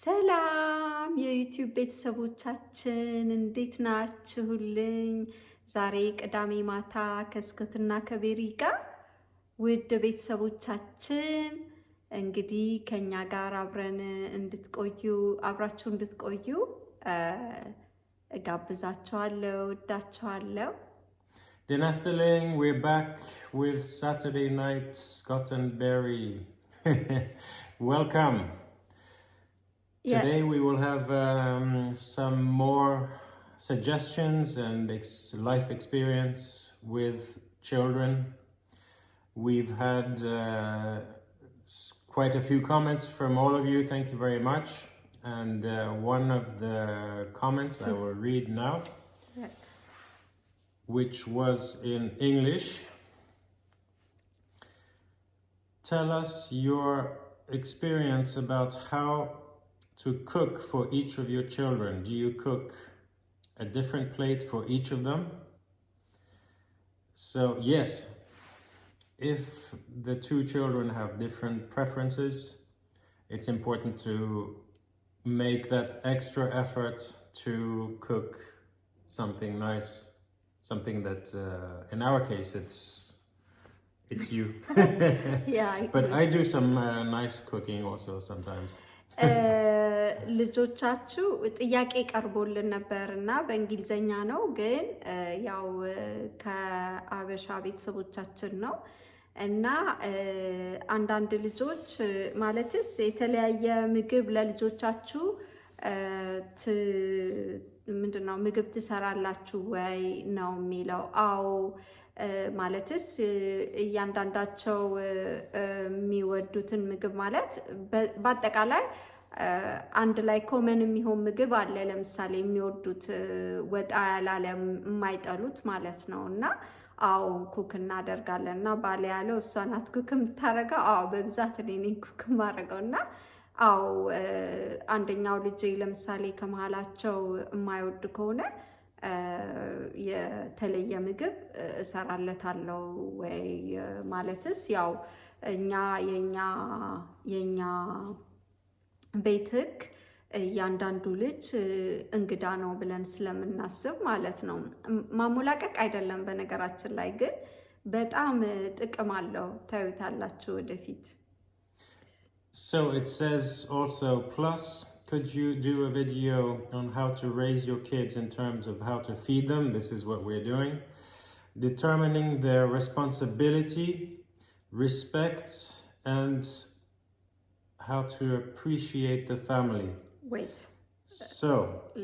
ሰላም የዩቲዩብ ቤተሰቦቻችን እንዴት ናችሁልኝ? ዛሬ ቅዳሜ ማታ ከስኮትና ከቤሪ ጋር ውድ ቤተሰቦቻችን እንግዲህ ከኛ ጋር አብራችሁ እንድትቆዩ እጋብዛችኋለሁ፣ እወዳችኋለሁ። Dinastilling, we're back with Saturday Night Scott and Berry. Welcome. Today we will have some more suggestions and life experience with children. We've had quite a few comments from all of you. Thank you very much. And one of the comments I will read now, which was in English. Tell us your experience about how to cook for each of your children. Do you cook a different plate for each of them? So yes, if the two children have different preferences, it's important to make that extra effort to cook something nice, something that in our case it's you. Yeah, but I do some nice cooking also sometimes. ልጆቻችሁ ጥያቄ ቀርቦልን ነበርና በእንግሊዘኛ ነው ግን ያው ከአበሻ ቤተሰቦቻችን ነው እና አንዳንድ ልጆች ማለትስ የተለያየ ምግብ ለልጆቻችሁ ምንድነው ምግብ ትሰራላችሁ ወይ ነው የሚለው? አዎ ማለትስ እያንዳንዳቸው የሚወዱትን ምግብ ማለት በአጠቃላይ አንድ ላይ ኮመን የሚሆን ምግብ አለ። ለምሳሌ የሚወዱት ወጣ ያላለ የማይጠሉት ማለት ነው። እና አዎ ኩክ እናደርጋለን እና ባለ ያለው እሷ ናት ኩክ የምታረገው። አዎ በብዛት እኔ ነኝ ኩክ የማደርገው። እና አዎ አንደኛው ልጅ ለምሳሌ ከመሃላቸው የማይወድ ከሆነ የተለየ ምግብ እሰራለታለሁ ወይ ማለትስ ያው የኛ ቤት ህግ እያንዳንዱ ልጅ እንግዳ ነው ብለን ስለምናስብ ማለት ነው። ማሞላቀቅ አይደለም በነገራችን ላይ ግን በጣም ጥቅም አለው። ታዩታላችሁ ወደፊት። So it says also, plus could you do a video on how to raise your kids in terms of how to feed them? This is what we're doing. Determining their responsibility, respect, and how to appreciate the family. Wait. So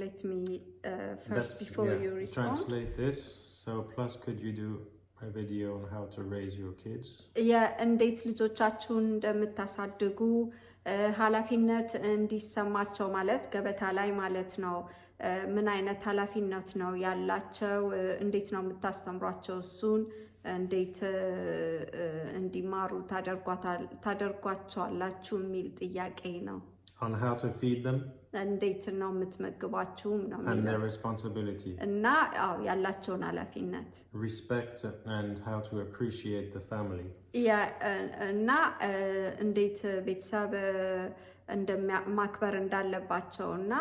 let me first before you respond. Translate this. So plus could you do a video on how to raise your kids? እንዴት ልጆቻችሁን እንደምታሳድጉ ኃላፊነት እንዲሰማቸው ማለት ገበታ ላይ ማለት ነው። ምን አይነት ኃላፊነት ነው ያላቸው? እንዴት ነው የምታስተምሯቸው? እሱን እንዴት እንዲማሩ ታደርጓቸዋላችሁ የሚል ጥያቄ ነው። On how to feed them? እንዴት ነው የምትመግባችሁ ነው and their responsibility. እና ያላቸውን ኃላፊነት Respect and how to appreciate the family. እና እንዴት ቤተሰብ ማክበር እንዳለባቸው እና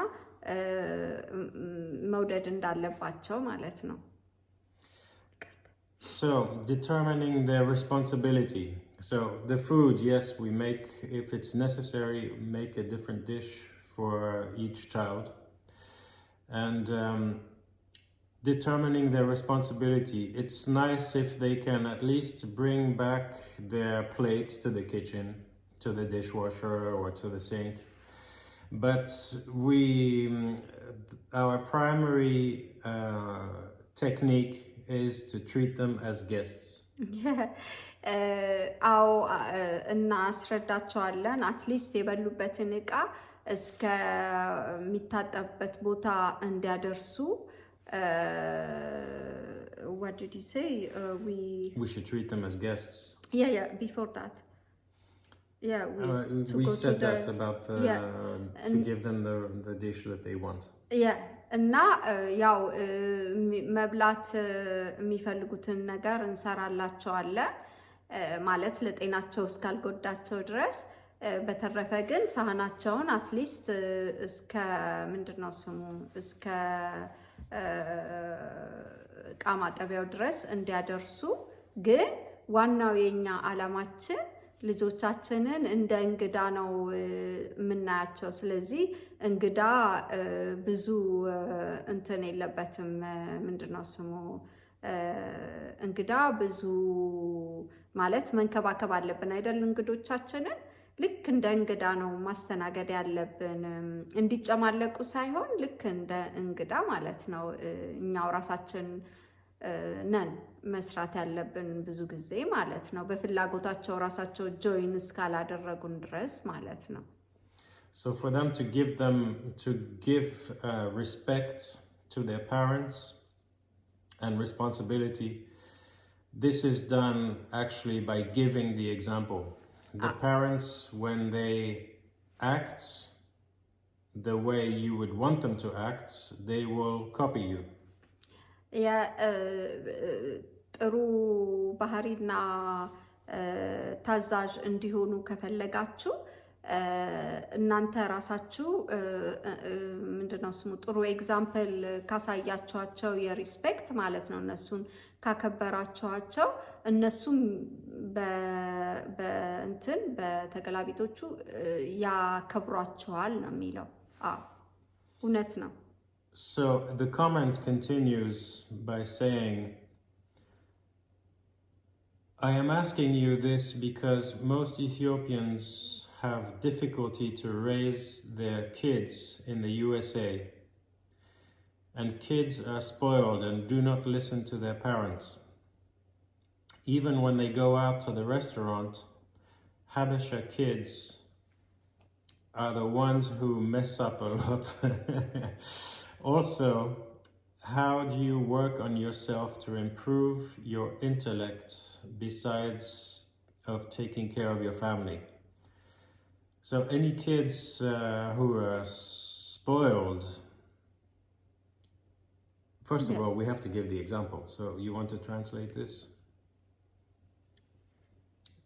መውደድ እንዳለባቸው ማለት ነው። So determining their responsibility. So the food, yes, we make, if it's necessary, make a different dish for each child. And determining their responsibility. It's nice if they can at least bring back their plates to the kitchen, to the dishwasher or to the sink. But our primary technique is to treat them as guests. አዎ እናስረዳቸዋለን። አትሊስት የበሉበትን እቃ እስከሚታጠብበት ቦታ እንዲያደርሱ። What did you say? We should treat them as guests. Yeah, before that. Yeah, we said that about to give them the dish that they want. Yeah, እና ያው መብላት የሚፈልጉትን ነገር እንሰራላቸዋለን ማለት ለጤናቸው እስካልጎዳቸው ድረስ በተረፈ ግን ሳህናቸውን አትሊስት እስከ ምንድነው ስሙ እስከ ዕቃ ማጠቢያው ድረስ እንዲያደርሱ። ግን ዋናው የኛ ዓላማችን ልጆቻችንን እንደ እንግዳ ነው የምናያቸው። ስለዚህ እንግዳ ብዙ እንትን የለበትም ምንድነው ስሙ እንግዳ ብዙ ማለት መንከባከብ አለብን አይደል? እንግዶቻችንን ልክ እንደ እንግዳ ነው ማስተናገድ ያለብን፣ እንዲጨማለቁ ሳይሆን ልክ እንደ እንግዳ ማለት ነው። እኛው ራሳችን ነን መስራት ያለብን ብዙ ጊዜ ማለት ነው፣ በፍላጎታቸው ራሳቸው ጆይን እስካላደረጉን ድረስ ማለት ነው። So for them to give respect to their parents and responsibility, this is done actually by giving the example. The parents, when they act the way you would want them to act, they will copy you. ጥሩ ባህሪና ታዛዥ እንዲሆኑ ከፈለጋችሁ እናንተ ራሳችሁ ምንድነው ስሙ ጥሩ ኤግዛምፕል ካሳያችኋቸው የሪስፔክት ማለት ነው፣ እነሱን ካከበራችኋቸው እነሱም በእንትን በተገላቢጦቹ ያከብሯችኋል ነው የሚለው። እውነት ነው። So the comment continues by saying, I am asking you this because most Ethiopians have difficulty to raise their kids in the USA, and kids are spoiled and do not listen to their parents. Even when they go out to the restaurant, Habesha kids are the ones who mess up a lot. Also, how do you work on yourself to improve your intellect besides of taking care of your family? So any kids who are spoiled, first of all, we have to give the example. So you want to translate this?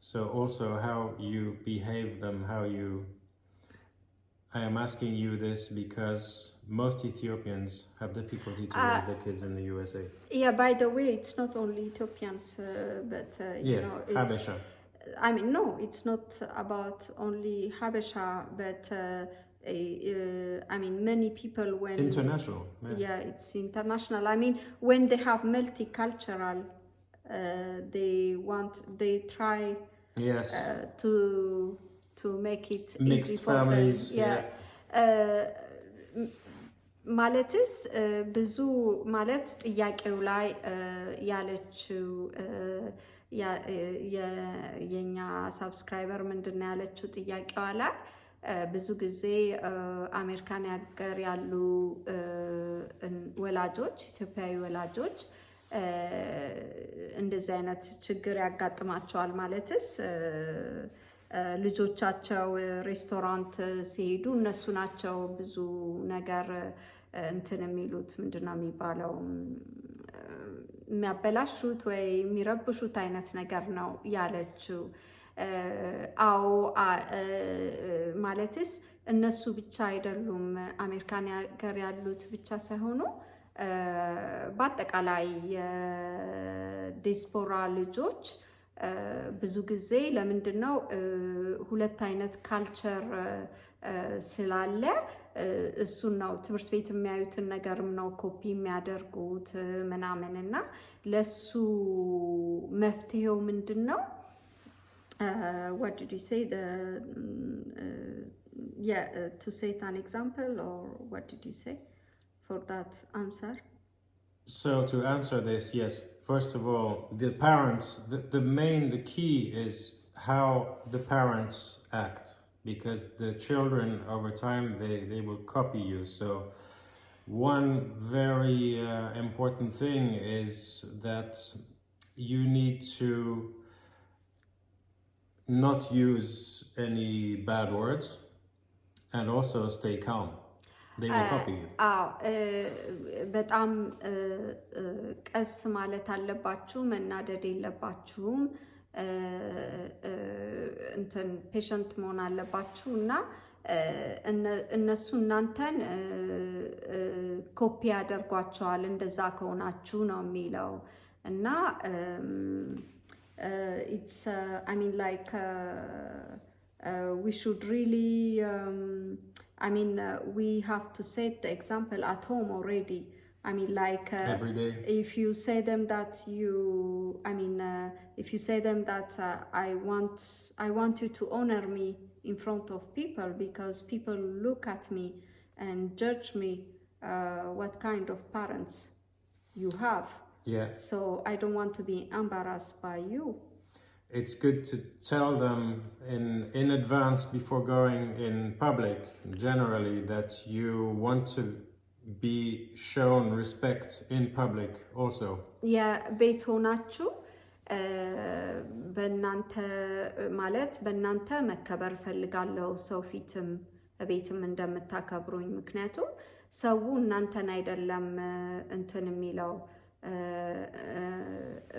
So also how you behave them, how you... I am asking you this because most Ethiopians have difficulty to raise their kids in the USA. Yeah, by the way, it's not only Ethiopians, but you know, it's, Habesha. I mean, no, it's not about only Habesha, but I mean, many people when... International. Yeah, it's international. I mean, when they have multicultural, they try Yes. to make it Mixed easy for families, them. Yeah. ማለትስ ብዙ ማለት ጥያቄው ላይ ያለችው የኛ ሳብስክራይበር ምንድነው ያለችው ጥያቄዋ ላይ ብዙ ጊዜ አሜሪካን ሀገር ያሉ ወላጆች ኢትዮጵያዊ ወላጆች እንደዚህ አይነት ችግር ያጋጥማቸዋል። ማለትስ ልጆቻቸው ሬስቶራንት ሲሄዱ እነሱ ናቸው ብዙ ነገር እንትን የሚሉት ምንድነው የሚባለው የሚያበላሹት ወይ የሚረብሹት አይነት ነገር ነው ያለችው። አዎ ማለትስ እነሱ ብቻ አይደሉም አሜሪካን ሀገር ያሉት ብቻ ሳይሆኑ በአጠቃላይ የዲያስፖራ ልጆች ብዙ ጊዜ ለምንድነው ሁለት አይነት ካልቸር ስላለ እሱን ነው ትምህርት ቤት የሚያዩትን ነገርም ነው ኮፒ የሚያደርጉት ምናምን እና ለሱ መፍትሄው ምንድነው? What did you say? To set an example, or what did you say for that answer? So to answer this, yes. First of all, the parents, the key is how the parents act, because the children over time, they will copy you. So one very important thing is that you need to not use any bad words and also stay calm. They will copy you. በጣም ቀስ ማለት አለባችሁ፣ መናደድ የለባችሁም። እንትን ፔሸንት መሆን አለባችሁ እና እነሱ እናንተን ኮፒ ያደርጓቸዋል እንደዛ ከሆናችሁ ነው የሚለው እና it's I mean like we should really I mean we have to set the example at home already. I mean like every day. if you say them that you if you say them that I want you to honor me in front of people because people look at me and judge me what kind of parents you have. Yeah. So I don't want to be embarrassed by you. It's good to tell them in advance before going in public generally that you want to be shown respect in public also. Yeah, ቤት ሆናችሁ በእናንተ ማለት በእናንተ መከበር ፈልጋለሁ ሰው ፊትም ቤትም እንደምታከብሩኝ ምክንያቱም ሰው እናንተን አይደለም እንትን የሚለው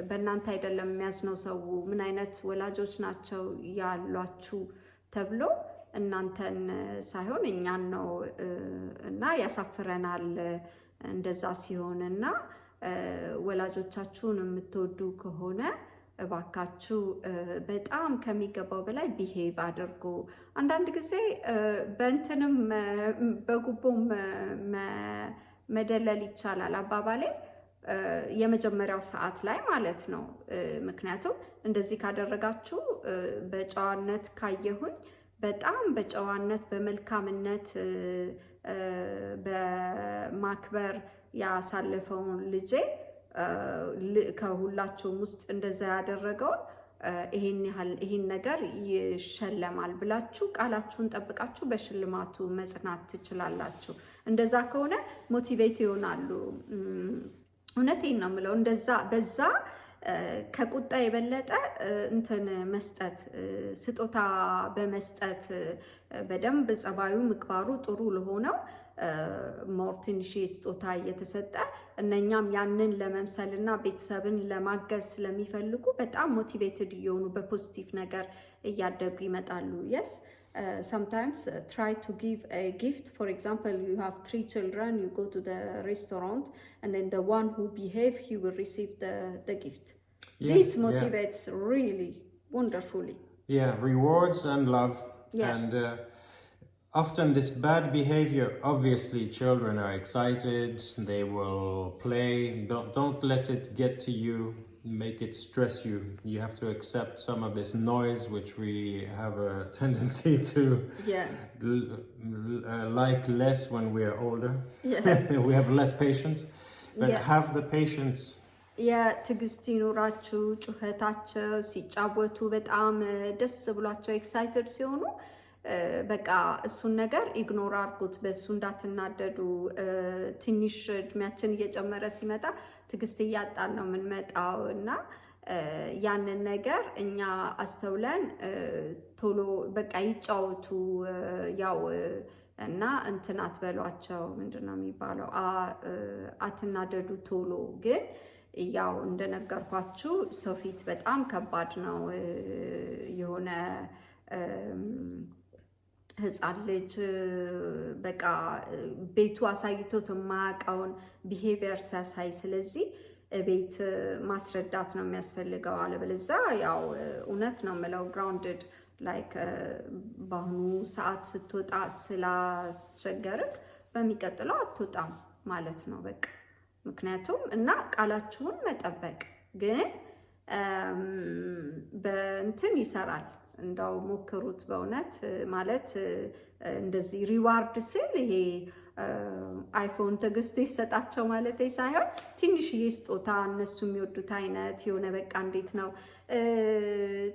በእናንተ አይደለም የሚያዝነው ሰው ምን አይነት ወላጆች ናቸው ያሏችሁ ተብሎ እናንተን ሳይሆን እኛን ነው እና ያሳፍረናል እንደዛ ሲሆንና ወላጆቻችሁን የምትወዱ ከሆነ እባካችሁ በጣም ከሚገባው በላይ ቢሄቭ አድርጉ። አንዳንድ ጊዜ በእንትንም በጉቦም መደለል ይቻላል አባባሌ የመጀመሪያው ሰዓት ላይ ማለት ነው። ምክንያቱም እንደዚህ ካደረጋችሁ በጨዋነት ካየሁኝ በጣም በጨዋነት በመልካምነት በማክበር ያሳለፈውን ልጄ ከሁላችሁም ውስጥ እንደዛ ያደረገውን ይሄን ነገር ይሸለማል ብላችሁ ቃላችሁን ጠብቃችሁ በሽልማቱ መጽናት ትችላላችሁ። እንደዛ ከሆነ ሞቲቬት ይሆናሉ። እውነቴን ነው የምለው እንደዛ በዛ ከቁጣ የበለጠ እንትን መስጠት ስጦታ በመስጠት በደንብ ጸባዩ ምግባሩ ጥሩ ለሆነው ሞር ትንሽ ስጦታ እየተሰጠ እነኛም ያንን ለመምሰልና ቤተሰብን ለማገዝ ስለሚፈልጉ በጣም ሞቲቬትድ እየሆኑ በፖዚቲቭ ነገር እያደጉ ይመጣሉ። yes sometimes try to give a gift. For example, you have 3 children, you go to the restaurant and then the one who behave he will receive the gift. Yeah, this motivates really wonderfully. Yeah, rewards and love. Yeah. And often this bad behavior, obviously children are excited, they will play, don't let it get to you, make it stress you. You have to accept some of this noise which we have a tendency to like less when we are older. Yeah. We have less patience, but have the patience. ትዕግስት ይኑራችሁ። ጩኸታቸው ሲጫወቱ በጣም ደስ ብሏቸው ኤክሳይትድ ሲሆኑ በቃ እሱን ነገር ኢግኖር አድርጉት። በሱ እንዳትናደዱ። ትንሽ እድሜያችን እየጨመረ ሲመጣ ትዕግስት እያጣን ነው የምንመጣው እና ያንን ነገር እኛ አስተውለን ቶሎ በቃ ይጫወቱ ያው እና እንትን አትበሏቸው። ምንድነው የሚባለው? አትናደዱ ቶሎ። ግን ያው እንደነገርኳችሁ ሰው ፊት በጣም ከባድ ነው። የሆነ ህፃን ልጅ በቃ ቤቱ አሳይቶት የማያውቀውን ቢሄቪየር ሲያሳይ፣ ስለዚህ ቤት ማስረዳት ነው የሚያስፈልገው። አለበለዚያ ያው እውነት ነው የምለው ግራውንድድ ላይክ በአሁኑ ሰዓት ስትወጣ ስላስቸገርክ በሚቀጥለው አትወጣም ማለት ነው በቃ። ምክንያቱም እና ቃላችሁን መጠበቅ ግን በእንትን ይሰራል። እንዳው ሞክሩት በእውነት ማለት እንደዚህ ሪዋርድ ስል ይሄ አይፎን ትዕግስት ይሰጣቸው ማለት ሳይሆን ትንሽዬ ስጦታ እነሱ የሚወዱት አይነት የሆነ በቃ እንዴት ነው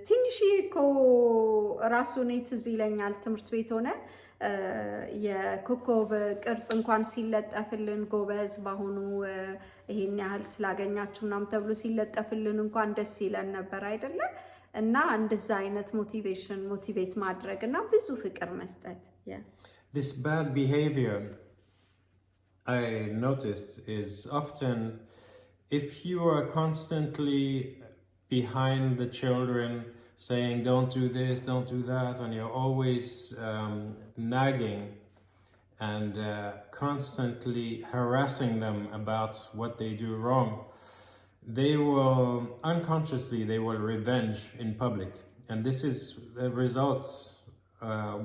ትንሽዬ እኮ ራሱን ትዝ ይለኛል ትምህርት ቤት ሆነ የኮከብ ቅርጽ እንኳን ሲለጠፍልን ጎበዝ በአሁኑ ይሄን ያህል ስላገኛችሁ ምናምን ተብሎ ሲለጠፍልን እንኳን ደስ ይለን ነበር አይደለም? እና እንደዛ አይነት ሞቲቬሽን ሞቲቬት ማድረግ እና ብዙ ፍቅር መስጠት። This bad behavior I noticed is often if you are constantly behind the children saying, don't do this, don't do that, and you're always nagging and constantly harassing them about what they do wrong, they will unconsciously revenge in public, and this is the results.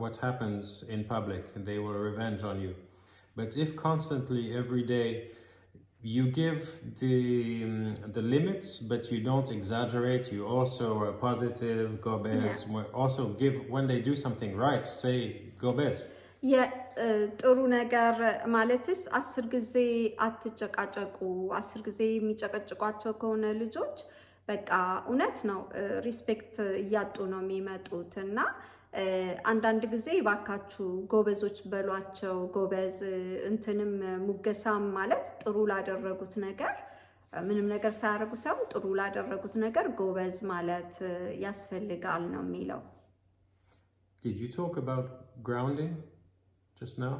What happens in public, they will revenge on you. But if constantly every day you give the limits, but you don't exaggerate, you also are positive, gobez. Also give, when they do something right, say gobez. ጥሩ ነገር ማለትስ 10 ጊዜ አትጨቃጨቁ። 10 ጊዜ የሚጨቀጭቋቸው ከሆነ ልጆች በቃ እውነት ነው ሪስፔክት እያጡ ነው የሚመጡት እና አንዳንድ ጊዜ ባካችሁ ጎበዞች በሏቸው። ጎበዝ እንትንም ሙገሳም ማለት ጥሩ ላደረጉት ነገር ምንም ነገር ሳያደርጉ ሰው ጥሩ ላደረጉት ነገር ጎበዝ ማለት ያስፈልጋል ነው የሚለው። Did you talk about grounding just now?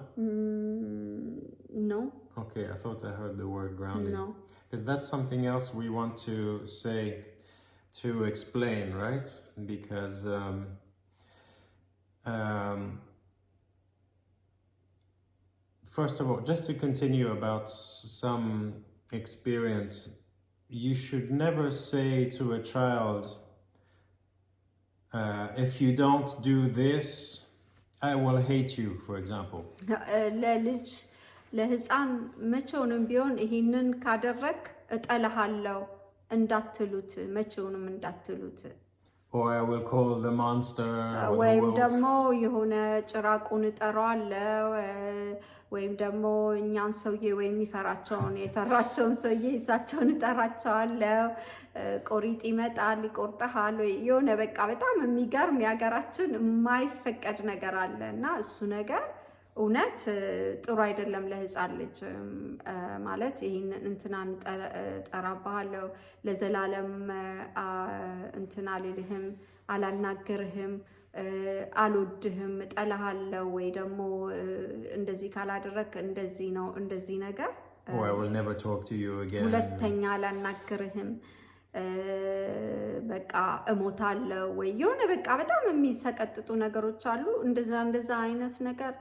No. Okay, I thought I heard the word grounding. No. Because that's something else we want to say, to explain, right? Because first of all, just to continue about some experience, you should never say to a child, if you don't do this, I will hate you, for example. ለልጅ ለህፃን መቼውንም ቢሆን ይሄንን ካደረክ እጠላሃለሁ እንዳትሉት፣ መቼውንም እንዳትሉት። Or I will call the monster or ወይም the wolf. ደግሞ የሆነ ጭራቁን እጠራዋለሁ ወይም ደግሞ እኛን ሰውዬ ወይም የፈራቸውን ሰውዬ እሳቸውን እጠራቸዋለሁ። ቆሪጥ ይመጣል ይቆርጠሃል ወይ የሆነ በቃ በጣም የሚገርም የሀገራችን የማይፈቀድ ነገር አለ እና እሱ ነገር እውነት ጥሩ አይደለም ለህፃን ልጅ ማለት ይሄን እንትናን ጠራባለሁ ለዘላለም እንትና ልልህም አላናገርህም አልወድህም እጠላሃለሁ ወይ ደግሞ እንደዚህ ካላደረክ እንደዚህ ነው እንደዚህ ነገር Or I will never talk to you again. ሁለተኛ አላናገርህም በቃ እሞታለሁ ወይ የሆነ በቃ በጣም የሚሰቀጥጡ ነገሮች አሉ። እንደዛ አይነት ነገር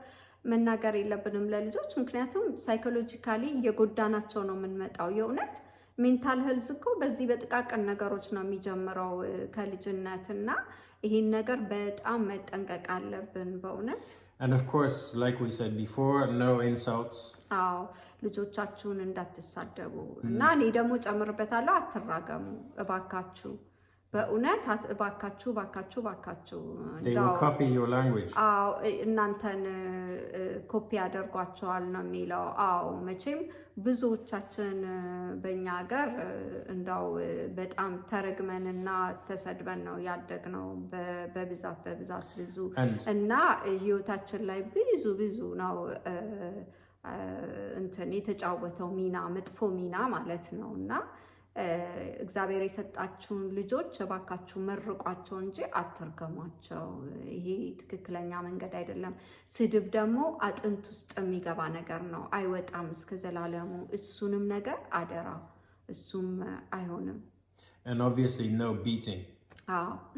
መናገር የለብንም ለልጆች፣ ምክንያቱም ሳይኮሎጂካሊ እየጎዳናቸው ነው የምንመጣው። የእውነት ሜንታል ሄልዝ እኮ በዚህ በጥቃቅን ነገሮች ነው የሚጀምረው ከልጅነት እና ይሄን ነገር በጣም መጠንቀቅ አለብን በእውነት። And of course, like we said before, no insults. አዎ ልጆቻችሁን እንዳትሳደቡ እና እኔ ደግሞ ጨምርበታለሁ አትራገሙ እባካችሁ። በእውነት እባካችሁ ባካችሁ ባካችሁ They will copy your language. አዎ እናንተን ኮፒ ያደርጓቸዋል ነው የሚለው። አዎ መቼም ብዙዎቻችን በእኛ ሀገር እንዳው በጣም ተረግመንና ተሰድበን ነው ያደግነው በብዛት ብዙ እና ህይወታችን ላይ ብዙ ነው እንትን የተጫወተው ሚና መጥፎ ሚና ማለት ነው እና እግዚአብሔር የሰጣችሁን ልጆች እባካችሁ መርቋቸው እንጂ አትርገሟቸው። ይሄ ትክክለኛ መንገድ አይደለም። ስድብ ደግሞ አጥንት ውስጥ የሚገባ ነገር ነው፣ አይወጣም እስከ ዘላለሙ። እሱንም ነገር አደራ፣ እሱም አይሆንም። And obviously no beating.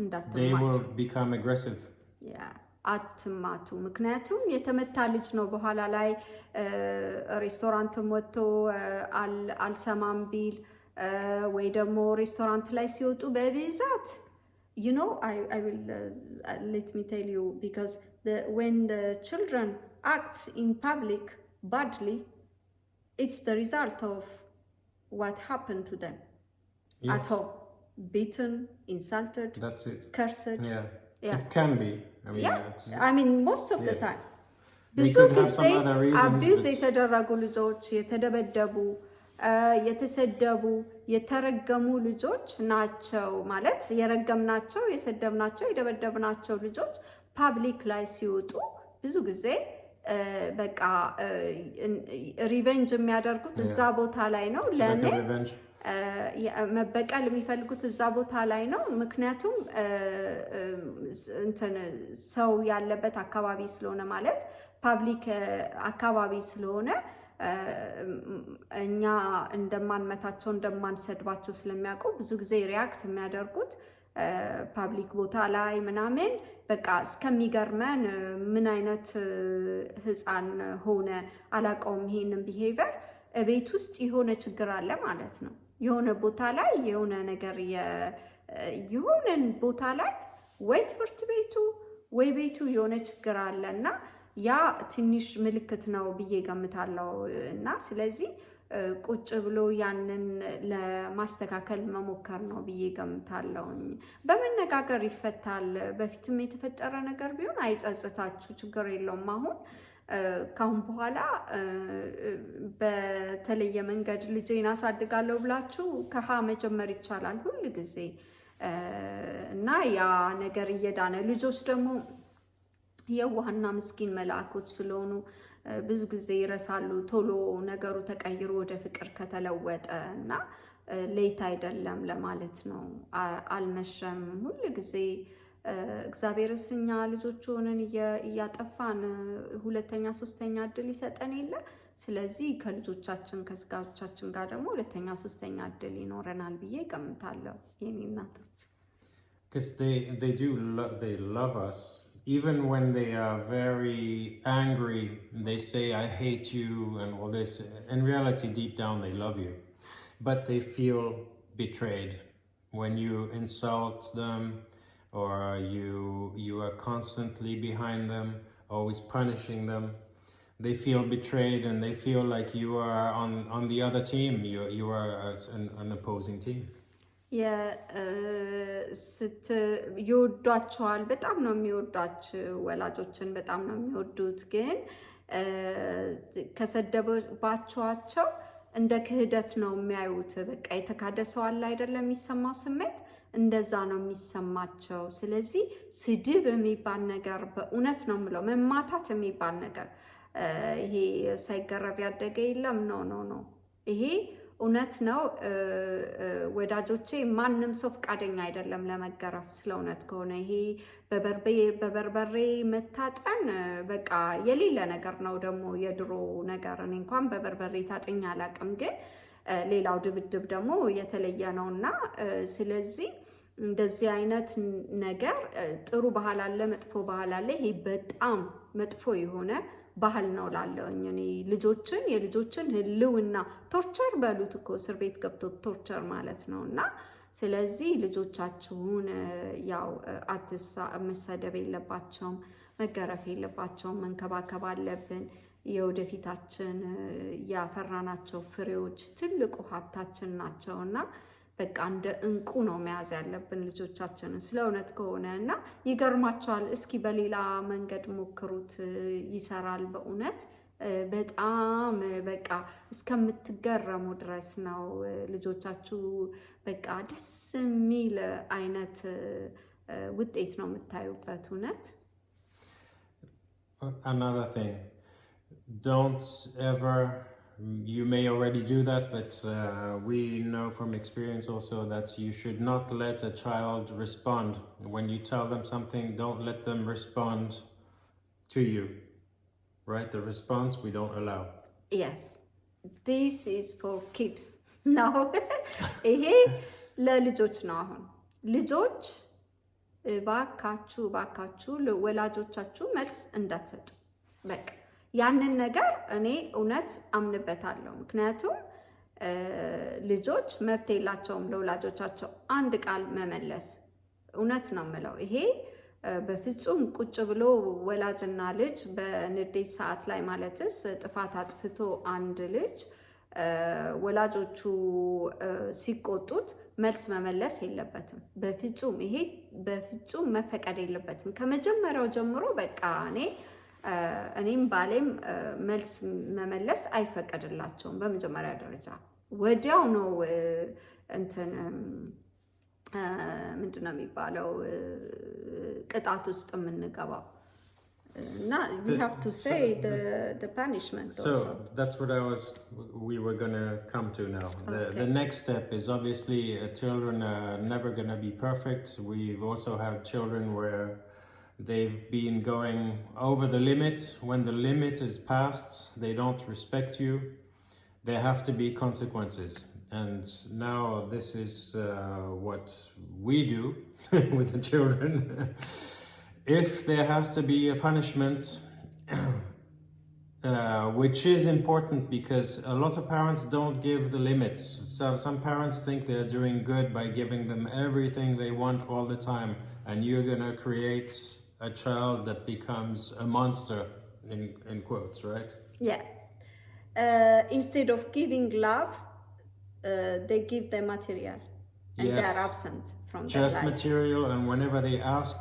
እንዳትማቱ። They will become aggressive. አትማቱ። ምክንያቱም የተመታ ልጅ ነው በኋላ ላይ ሬስቶራንትም ወጥቶ አልሰማም ቢል ወይ ደግሞ ሬስቶራንት ላይ ሲወጡ በብዛት you know I will let me tell you because when the children act in public badly, it's the result of what happened to them. Yes. At home, beaten, insulted, That's it. cursed. Yeah. Yeah. It can be. I mean most of the time. They could have some other reasons. አቢዩዝ የተደረጉ ልጆች የተደበደቡ የተሰደቡ የተረገሙ ልጆች ናቸው ማለት የረገምናቸው የሰደብናቸው የደበደብናቸው ልጆች ፓብሊክ ላይ ሲወጡ ብዙ ጊዜ በቃ ሪቨንጅ የሚያደርጉት እዛ ቦታ ላይ ነው። ለኔ መበቀል የሚፈልጉት እዛ ቦታ ላይ ነው። ምክንያቱም እንትን ሰው ያለበት አካባቢ ስለሆነ ማለት ፓብሊክ አካባቢ ስለሆነ እኛ እንደማንመታቸው እንደማንሰድባቸው ስለሚያውቁ ብዙ ጊዜ ሪያክት የሚያደርጉት ፓብሊክ ቦታ ላይ ምናምን በቃ እስከሚገርመን ምን አይነት ህፃን ሆነ አላውቀውም ይሄንን ቢሄቪየር ቤት ውስጥ የሆነ ችግር አለ ማለት ነው። የሆነ ቦታ ላይ የሆነ ነገር የሆነን ቦታ ላይ ወይ ትምህርት ቤቱ ወይ ቤቱ የሆነ ችግር አለ እና ያ ትንሽ ምልክት ነው ብዬ ገምታለሁ። እና ስለዚህ ቁጭ ብሎ ያንን ለማስተካከል መሞከር ነው ብዬ ገምታለሁ። በመነጋገር ይፈታል። በፊትም የተፈጠረ ነገር ቢሆን አይጸጽታችሁ፣ ችግር የለውም። አሁን ካሁን በኋላ በተለየ መንገድ ልጄን አሳድጋለሁ ብላችሁ ከሀ መጀመር ይቻላል ሁል ጊዜ እና ያ ነገር እየዳነ ልጆች ደግሞ የዋህና ምስኪን መልአኮች ስለሆኑ ብዙ ጊዜ ይረሳሉ። ቶሎ ነገሩ ተቀይሮ ወደ ፍቅር ከተለወጠ እና ሌት አይደለም ለማለት ነው። አልመሸም። ሁል ጊዜ እግዚአብሔርስ እኛ ልጆች ሆነን እያጠፋን ሁለተኛ ሶስተኛ እድል ይሰጠን የለ። ስለዚህ ከልጆቻችን ከስጋዎቻችን ጋር ደግሞ ሁለተኛ ሶስተኛ እድል ይኖረናል ብዬ ገምታለሁ። የኔ እናቶች because they love us even when they are very angry. They say I hate you and all this. In reality, deep down they love you, but they feel betrayed when you insult them or you are constantly behind them, always punishing them. They feel betrayed and they feel like you are on the other team. You are an opposing team. ይወዷቸዋል። በጣም ነው የሚወዷቸው። ወላጆችን በጣም ነው የሚወዱት። ግን ከሰደባቸዋቸው እንደ ክህደት ነው የሚያዩት። በቃ የተካደ ሰው አለ አይደለም የሚሰማው ስሜት እንደዛ ነው የሚሰማቸው። ስለዚህ ስድብ የሚባል ነገር በእውነት ነው የምለው፣ መማታት የሚባል ነገር ይሄ ሳይገረብ ያደገ የለም። ኖ ይሄ እውነት ነው ወዳጆቼ። ማንም ሰው ፈቃደኛ አይደለም ለመገረፍ። ስለ እውነት ከሆነ ይሄ በበርበሬ መታጠን በቃ የሌለ ነገር ነው። ደግሞ የድሮ ነገር እኔ እንኳን በበርበሬ ታጥኛ አላውቅም፣ ግን ሌላው ድብድብ ደግሞ የተለየ ነው እና ስለዚህ እንደዚህ አይነት ነገር ጥሩ ባህል አለ፣ መጥፎ ባህል አለ። ይሄ በጣም መጥፎ የሆነ ባህል ነው ላለውኝ እኔ የልጆችን ህልውና ቶርቸር በሉት እኮ እስር ቤት ገብቶ ቶርቸር ማለት ነው። እና ስለዚህ ልጆቻችሁን ያው መሰደብ የለባቸውም፣ መገረፍ የለባቸውም፣ መንከባከብ አለብን። የወደፊታችን ያፈራናቸው ፍሬዎች ትልቁ ሀብታችን ናቸው እና በቃ እንደ እንቁ ነው መያዝ ያለብን ልጆቻችንን ስለ እውነት ከሆነ እና ይገርማቸዋል። እስኪ በሌላ መንገድ ሞክሩት፣ ይሰራል በእውነት በጣም በቃ እስከምትገረሙ ድረስ ነው። ልጆቻችሁ በቃ ደስ የሚል አይነት ውጤት ነው የምታዩበት። እውነት Another thing, don't ever, you may already do that, but we know from experience also that you should not let a child respond. When you tell them something, don't let them respond to you, right? The response we don't allow. Yes, this is for kids. No, ይሄ ለልጆች ነው። አሁን ልጆች ባካችሁ ወላጆቻችሁ መልስ እንዳትሰጡ። በቃ ያንን ነገር እኔ እውነት አምንበታለሁ። ምክንያቱም ልጆች መብት የላቸውም ለወላጆቻቸው አንድ ቃል መመለስ። እውነት ነው የምለው። ይሄ በፍጹም ቁጭ ብሎ ወላጅና ልጅ በንዴት ሰዓት ላይ ማለትስ ጥፋት አጥፍቶ አንድ ልጅ ወላጆቹ ሲቆጡት መልስ መመለስ የለበትም። በፍጹም ይሄ በፍጹም መፈቀድ የለበትም። ከመጀመሪያው ጀምሮ በቃ እኔም ባሌም መልስ መመለስ አይፈቀድላቸውም። በመጀመሪያ ደረጃ ወዲያው ነው ምንድነው የሚባለው ቅጣት ውስጥ የምንገባው። እና we have to say the punishment so also. That's what we were going to come to now. The next step is obviously children are never going to be perfect. We've also had children where they've been going over the limit. When the limit is passed, they don't respect you. There have to be consequences. And now this is what we do with the children. If there has to be a punishment, which is important because a lot of parents don't give the limits. So some parents think they're doing good by giving them everything they want all the time, and you're gonna create a child that becomes a monster, in quotes, right? Yeah. Instead of giving love, they give the material, and Yes. they're absent from Just their life. material, and whenever they ask,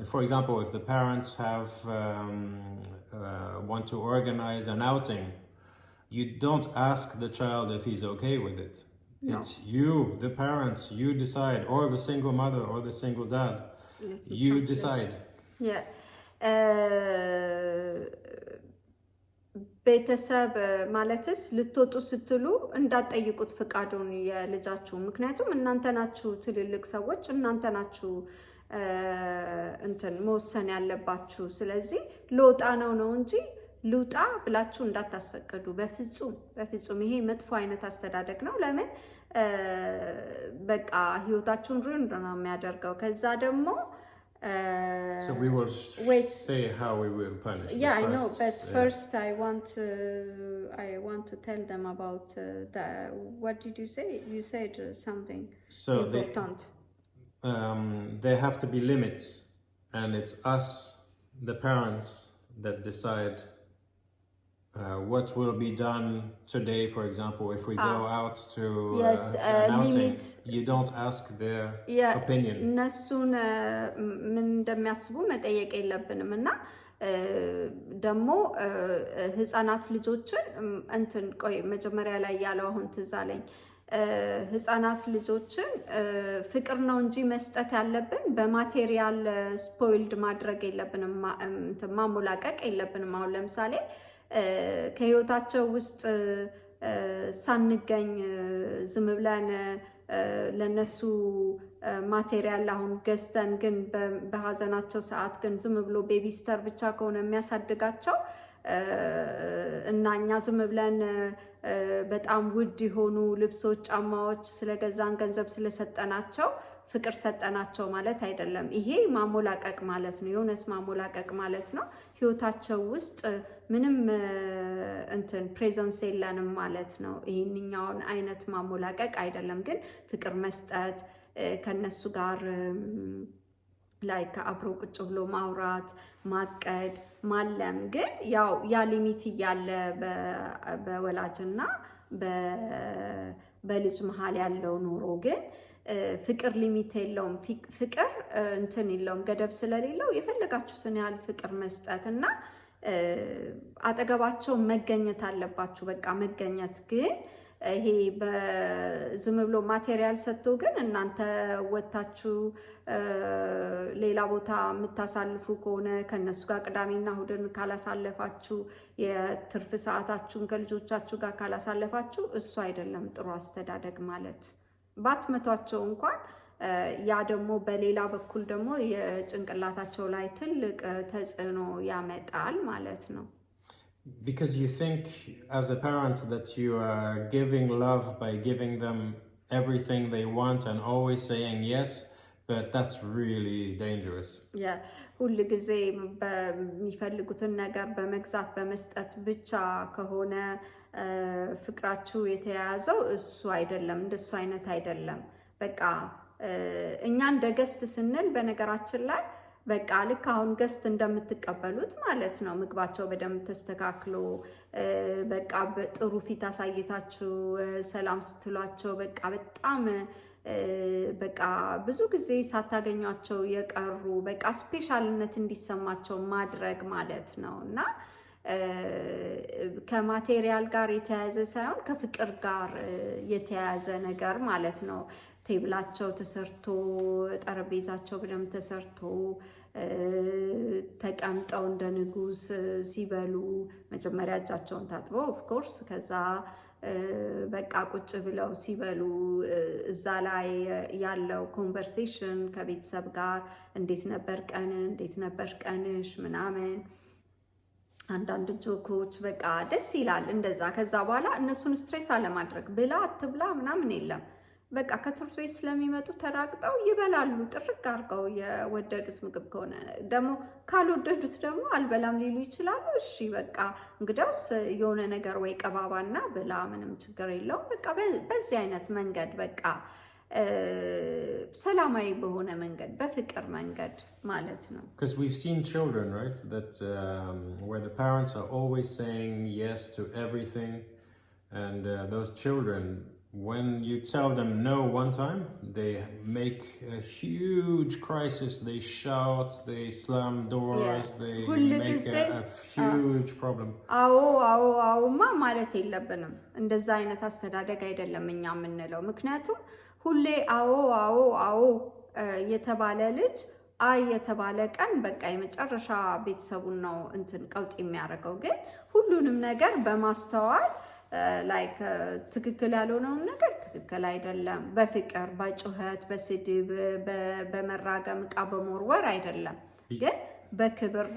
for example, if the parents have want to organize an outing, you don't ask the child if he's okay with it. No. It's you, the parents, you decide, or the single mother or the single dad. Let me You translate. decide. Yeah. ቤተሰብ ማለትስ ልትወጡ ስትሉ እንዳትጠይቁት ፍቃዱን የልጃችሁ። ምክንያቱም እናንተ ናችሁ ትልልቅ ሰዎች፣ እናንተ ናችሁ እንትን መወሰን ያለባችሁ። ስለዚህ ልወጣ ነው እንጂ ልውጣ ብላችሁ እንዳታስፈቅዱ በፍጹም በፍጹም። ይሄ መጥፎ አይነት አስተዳደግ ነው። ለምን በቃ ህይወታችሁን ሩን ነው የሚያደርገው። ከዛ ደግሞ So we will say how we will punish. Yeah, I know, but first I want to tell them about what did you say? You said something important. There have to be limits, and it's us, the parents, that decide what will be done today. For example, if we go out to an outing, you don't ask their opinion. እነሱን ምን እንደሚያስቡ መጠየቅ የለብንም እና ደግሞ ህፃናት ልጆችን እንትን ቆይ መጀመሪያ ላይ ያለው አሁን ትዝ አለኝ። ህፃናት ልጆችን ፍቅር ነው እንጂ መስጠት ያለብን በማቴሪያል ስፖይልድ ማድረግ የለብንም፣ ማሞላቀቅ የለብንም። አሁን ለምሳሌ ከህይወታቸው ውስጥ ሳንገኝ ዝም ብለን ለነሱ ማቴሪያል አሁን ገዝተን ግን በሀዘናቸው ሰዓት ግን ዝም ብሎ ቤቢስተር ብቻ ከሆነ የሚያሳድጋቸው እና እኛ ዝም ብለን በጣም ውድ የሆኑ ልብሶች፣ ጫማዎች ስለገዛን ገንዘብ ስለሰጠናቸው ፍቅር ሰጠናቸው ማለት አይደለም። ይሄ ማሞላቀቅ ማለት ነው፣ የእውነት ማሞላቀቅ ማለት ነው። ህይወታቸው ውስጥ ምንም እንትን ፕሬዘንስ የለንም ማለት ነው። ይሄንኛውን አይነት ማሞላቀቅ አይደለም፣ ግን ፍቅር መስጠት ከነሱ ጋር ላይክ አብሮ ቁጭ ብሎ ማውራት፣ ማቀድ፣ ማለም። ግን ያው ያ ሊሚት እያለ በወላጅና በልጅ መሃል ያለው ኑሮ ግን ፍቅር ሊሚት የለውም። ፍቅር እንትን የለውም፣ ገደብ ስለሌለው የፈለጋችሁትን ያህል ፍቅር መስጠት እና አጠገባቸው መገኘት አለባችሁ። በቃ መገኘት። ግን ይሄ በዝም ብሎ ማቴሪያል ሰጥቶ ግን እናንተ ወታችሁ ሌላ ቦታ የምታሳልፉ ከሆነ ከነሱ ጋር ቅዳሜና እሁድን ካላሳለፋችሁ፣ የትርፍ ሰዓታችሁን ከልጆቻችሁ ጋር ካላሳለፋችሁ እሱ አይደለም ጥሩ አስተዳደግ ማለት። ባትመቷቸው እንኳን ያ ደግሞ በሌላ በኩል ደግሞ የጭንቅላታቸው ላይ ትልቅ ተጽዕኖ ያመጣል ማለት ነው። Because you think as a parent that you are giving love by giving them everything they want and always saying yes, but that's really dangerous. Yeah, ሁሉ ጊዜ በሚፈልጉትን ነገር በመግዛት በመስጠት ብቻ ከሆነ ፍቅራችሁ የተያያዘው እሱ አይደለም፣ እንደሱ አይነት አይደለም። በቃ እኛ እንደ ገስት ስንል በነገራችን ላይ በቃ ልክ አሁን ገስት እንደምትቀበሉት ማለት ነው። ምግባቸው በደንብ ተስተካክሎ በቃ በጥሩ ፊት አሳይታችሁ ሰላም ስትሏቸው በቃ በጣም በቃ ብዙ ጊዜ ሳታገኟቸው የቀሩ በቃ ስፔሻልነት እንዲሰማቸው ማድረግ ማለት ነው እና ከማቴሪያል ጋር የተያያዘ ሳይሆን ከፍቅር ጋር የተያያዘ ነገር ማለት ነው። ቴብላቸው ተሰርቶ ጠረጴዛቸው በደንብ ተሰርቶ ተቀምጠው እንደ ንጉስ ሲበሉ መጀመሪያ እጃቸውን ታጥበው ኦፍ ኮርስ ከዛ በቃ ቁጭ ብለው ሲበሉ እዛ ላይ ያለው ኮንቨርሴሽን ከቤተሰብ ጋር እንዴት ነበር ቀንሽ ምናምን አንዳንድ ጆኮች በቃ ደስ ይላል እንደዛ። ከዛ በኋላ እነሱን ስትሬስ አለማድረግ ብላ አትብላ ምናምን የለም። በቃ ከትምህርት ቤት ስለሚመጡ ተራግጠው ይበላሉ ጥርቅ አድርገው የወደዱት ምግብ ከሆነ። ደግሞ ካልወደዱት ደግሞ አልበላም ሊሉ ይችላሉ። እሺ በቃ እንግዲያውስ የሆነ ነገር ወይ ቀባባና ብላ ምንም ችግር የለውም። በቃ በዚህ አይነት መንገድ በቃ ሰላማዊ በሆነ መንገድ በፍቅር መንገድ ማለት ነው። Because we've seen children, right, that where the parents are always saying yes to everything, and those children, when you tell them no one time, they make a huge crisis. They shout, they slam doors, they make a huge problem. አዎ ማለት የለብንም። እንደዛ አይነት አስተዳደግ አይደለም እኛ የምንለው። ምክንያቱም ሁሌ አዎ የተባለ ልጅ አይ የተባለ ቀን በቃ የመጨረሻ ቤተሰቡን ነው እንትን ቀውጥ የሚያደርገው። ግን ሁሉንም ነገር በማስተዋል ላይክ ትክክል ያልሆነውን ነገር ትክክል አይደለም፣ በፍቅር በጩኸት በስድብ በመራገም ዕቃ በመወርወር አይደለም፣ ግን በክብር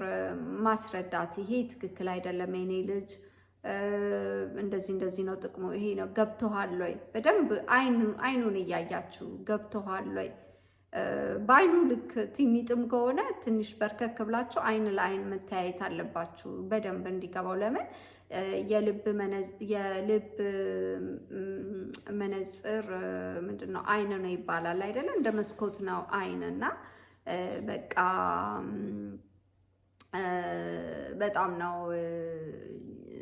ማስረዳት ይሄ ትክክል አይደለም የኔ ልጅ እንደዚህ ነው ጥቅሙ ይሄ ነው። ገብቶሃል ወይ? በደንብ አይኑን እያያችሁ ገብቶሃል ወይ? በአይኑ ልክ ትንሽም ከሆነ ትንሽ በርከክ ብላችሁ አይን ለአይን መተያየት አለባችሁ በደንብ እንዲገባው። ለምን የልብ መነጽር ምንድነው አይን ነው ይባላል አይደለ? እንደ መስኮት ነው አይንና በቃ በጣም ነው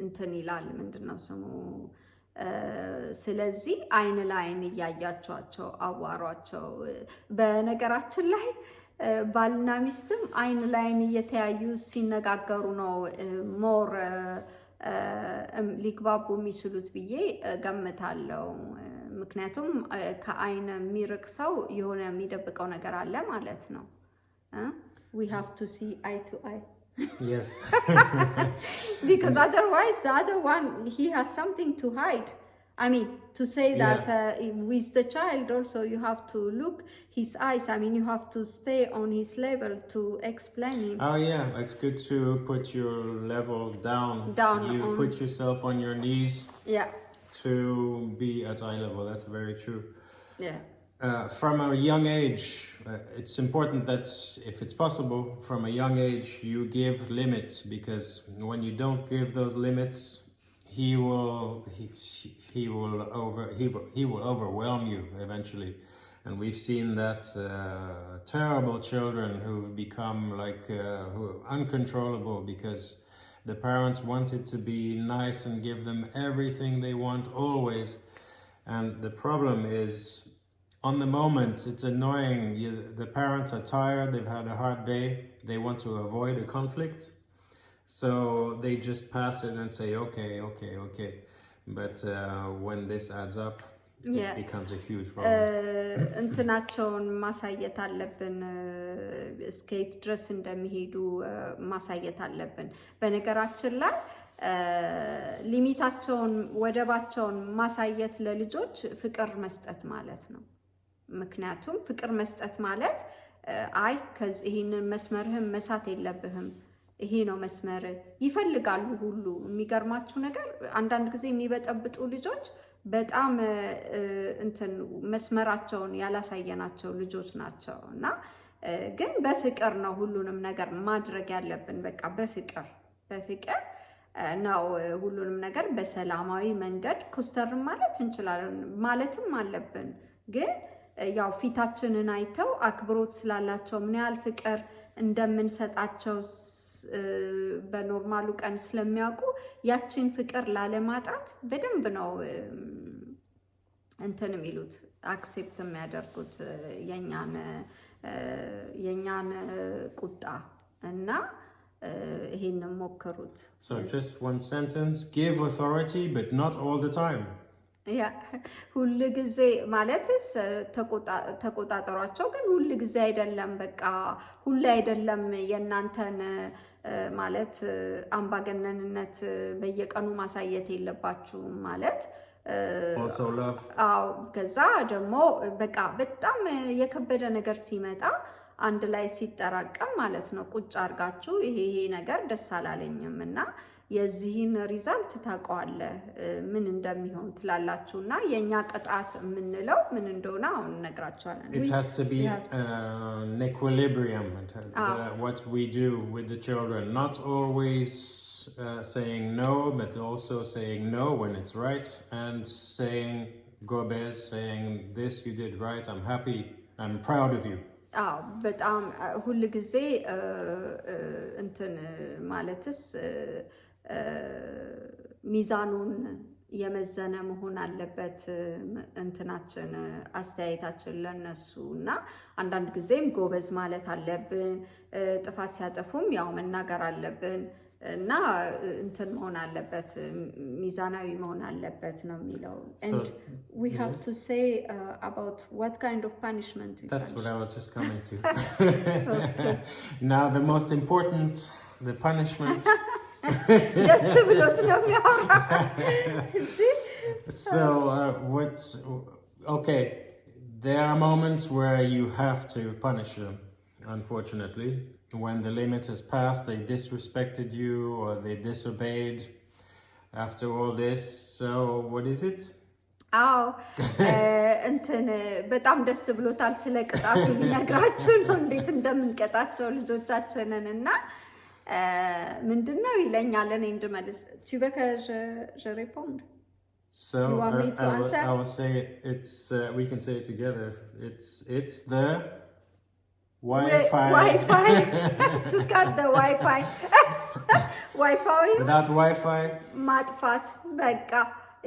እንትን ይላል ምንድነው ስሙ። ስለዚህ አይን ለአይን እያያቸዋቸው አዋሯቸው። በነገራችን ላይ ባልና ሚስትም አይን ለአይን እየተያዩ ሲነጋገሩ ነው ሞር ሊግባቡ የሚችሉት ብዬ ገምታለሁ። ምክንያቱም ከአይን የሚርቅ ሰው የሆነ የሚደብቀው ነገር አለ ማለት ነው። we have to see eye to eye. Yes. Because otherwise the other one he has something to hide. I mean to say that with the child also you have to look his eyes. I mean you have to stay on his level to explain him. Oh yeah, it's good to put your level down. You put yourself on your knees. Yeah. To be at eye level. That's very true. Yeah. From a young age, it's important that if it's possible, from a young age, you give limits, because when you don't give those limits, he will overwhelm you eventually. And we've seen that terrible children who've become like who are uncontrollable because the parents wanted to be nice and give them everything they want always. And the problem is, on the moment, it's annoying. The parents are tired, they've had a hard day, they want to avoid a conflict. So they just pass it and say, okay. But when this adds up, it becomes a huge problem. እንትናቸውን ማሳየት አለብን። እስከየት ድረስ እንደሚሄዱ ማሳየት አለብን። በነገራችን ላይ ሊሚታቸውን ወደባቸውን ማሳየት ለልጆች ፍቅር መስጠት ማለት ነው። ምክንያቱም ፍቅር መስጠት ማለት አይ ከዚህ ይሄንን መስመርህን መሳት የለብህም ይሄ ነው መስመር ይፈልጋሉ ሁሉ። የሚገርማችሁ ነገር አንዳንድ ጊዜ የሚበጠብጡ ልጆች በጣም እንትን መስመራቸውን ያላሳየናቸው ልጆች ናቸው። እና ግን በፍቅር ነው ሁሉንም ነገር ማድረግ ያለብን። በቃ በፍቅር ነው ሁሉንም ነገር በሰላማዊ መንገድ ኮስተር ማለት እንችላለን ማለትም አለብን። ግን ያው ፊታችንን አይተው አክብሮት ስላላቸው ምን ያህል ፍቅር እንደምንሰጣቸው በኖርማሉ ቀን ስለሚያውቁ ያቺን ፍቅር ላለማጣት በደንብ ነው እንትን የሚሉት አክሴፕት የሚያደርጉት የኛን ቁጣ እና ይሄንን ሞክሩት። So just one sentence, give authority but not all the time. ሁሉ ጊዜ ማለትስ ተቆጣጠሯቸው፣ ግን ሁሉ ጊዜ አይደለም። በቃ ሁሉ አይደለም የእናንተን ማለት አምባገነንነት በየቀኑ ማሳየት የለባችሁም ማለት Also love. አዎ ከዛ ደግሞ በቃ በጣም የከበደ ነገር ሲመጣ አንድ ላይ ሲጠራቀም ማለት ነው ቁጭ አድርጋችሁ ይሄ ነገር ደስ አላለኝም እና የዚህን ሪዛልት ታውቀዋለህ ምን እንደሚሆን ትላላችሁና የኛ ቅጣት የምንለው ምን እንደሆነ አሁን እነግራችኋለሁ። It has to be an equilibrium, what we do with the children, not always saying no, but also saying no when it's right, and saying Gobez, saying this you did right, I'm happy, I'm proud of you. በጣም ሁሉ ጊዜ እንትን ማለትስ ሚዛኑን የመዘነ መሆን አለበት እንትናችን አስተያየታችን ለነሱ እና አንዳንድ ጊዜም ጎበዝ ማለት አለብን ጥፋት ሲያጠፉም ያው መናገር አለብን እና እንትን መሆን አለበት ሚዛናዊ መሆን አለበት ነው የሚለው and we have to say about what kind of punishment we That's what I was just coming to. Now the most important, the punishment. Yes, ብሎት ነው የሚያወራ So what's okay, there are moments where you have to punish them, unfortunately. When the limit has passed, they disrespected you or they disobeyed after all this. So what is it? እንትን በጣም ደስ ብሎታል ስለ ቅጣቱ ሊነግራችሁ ነው እንዴት እንደምንቀጣቸው ልጆቻችንን እና ምንድነው ይለኛል እኔ እንድመልስ tu veux que je réponde So I will say it's we can say it together. It's the Wi-Fi. To cut the Wi-Fi. Wi-Fi. Without Wi-Fi. ማጥፋት በቃ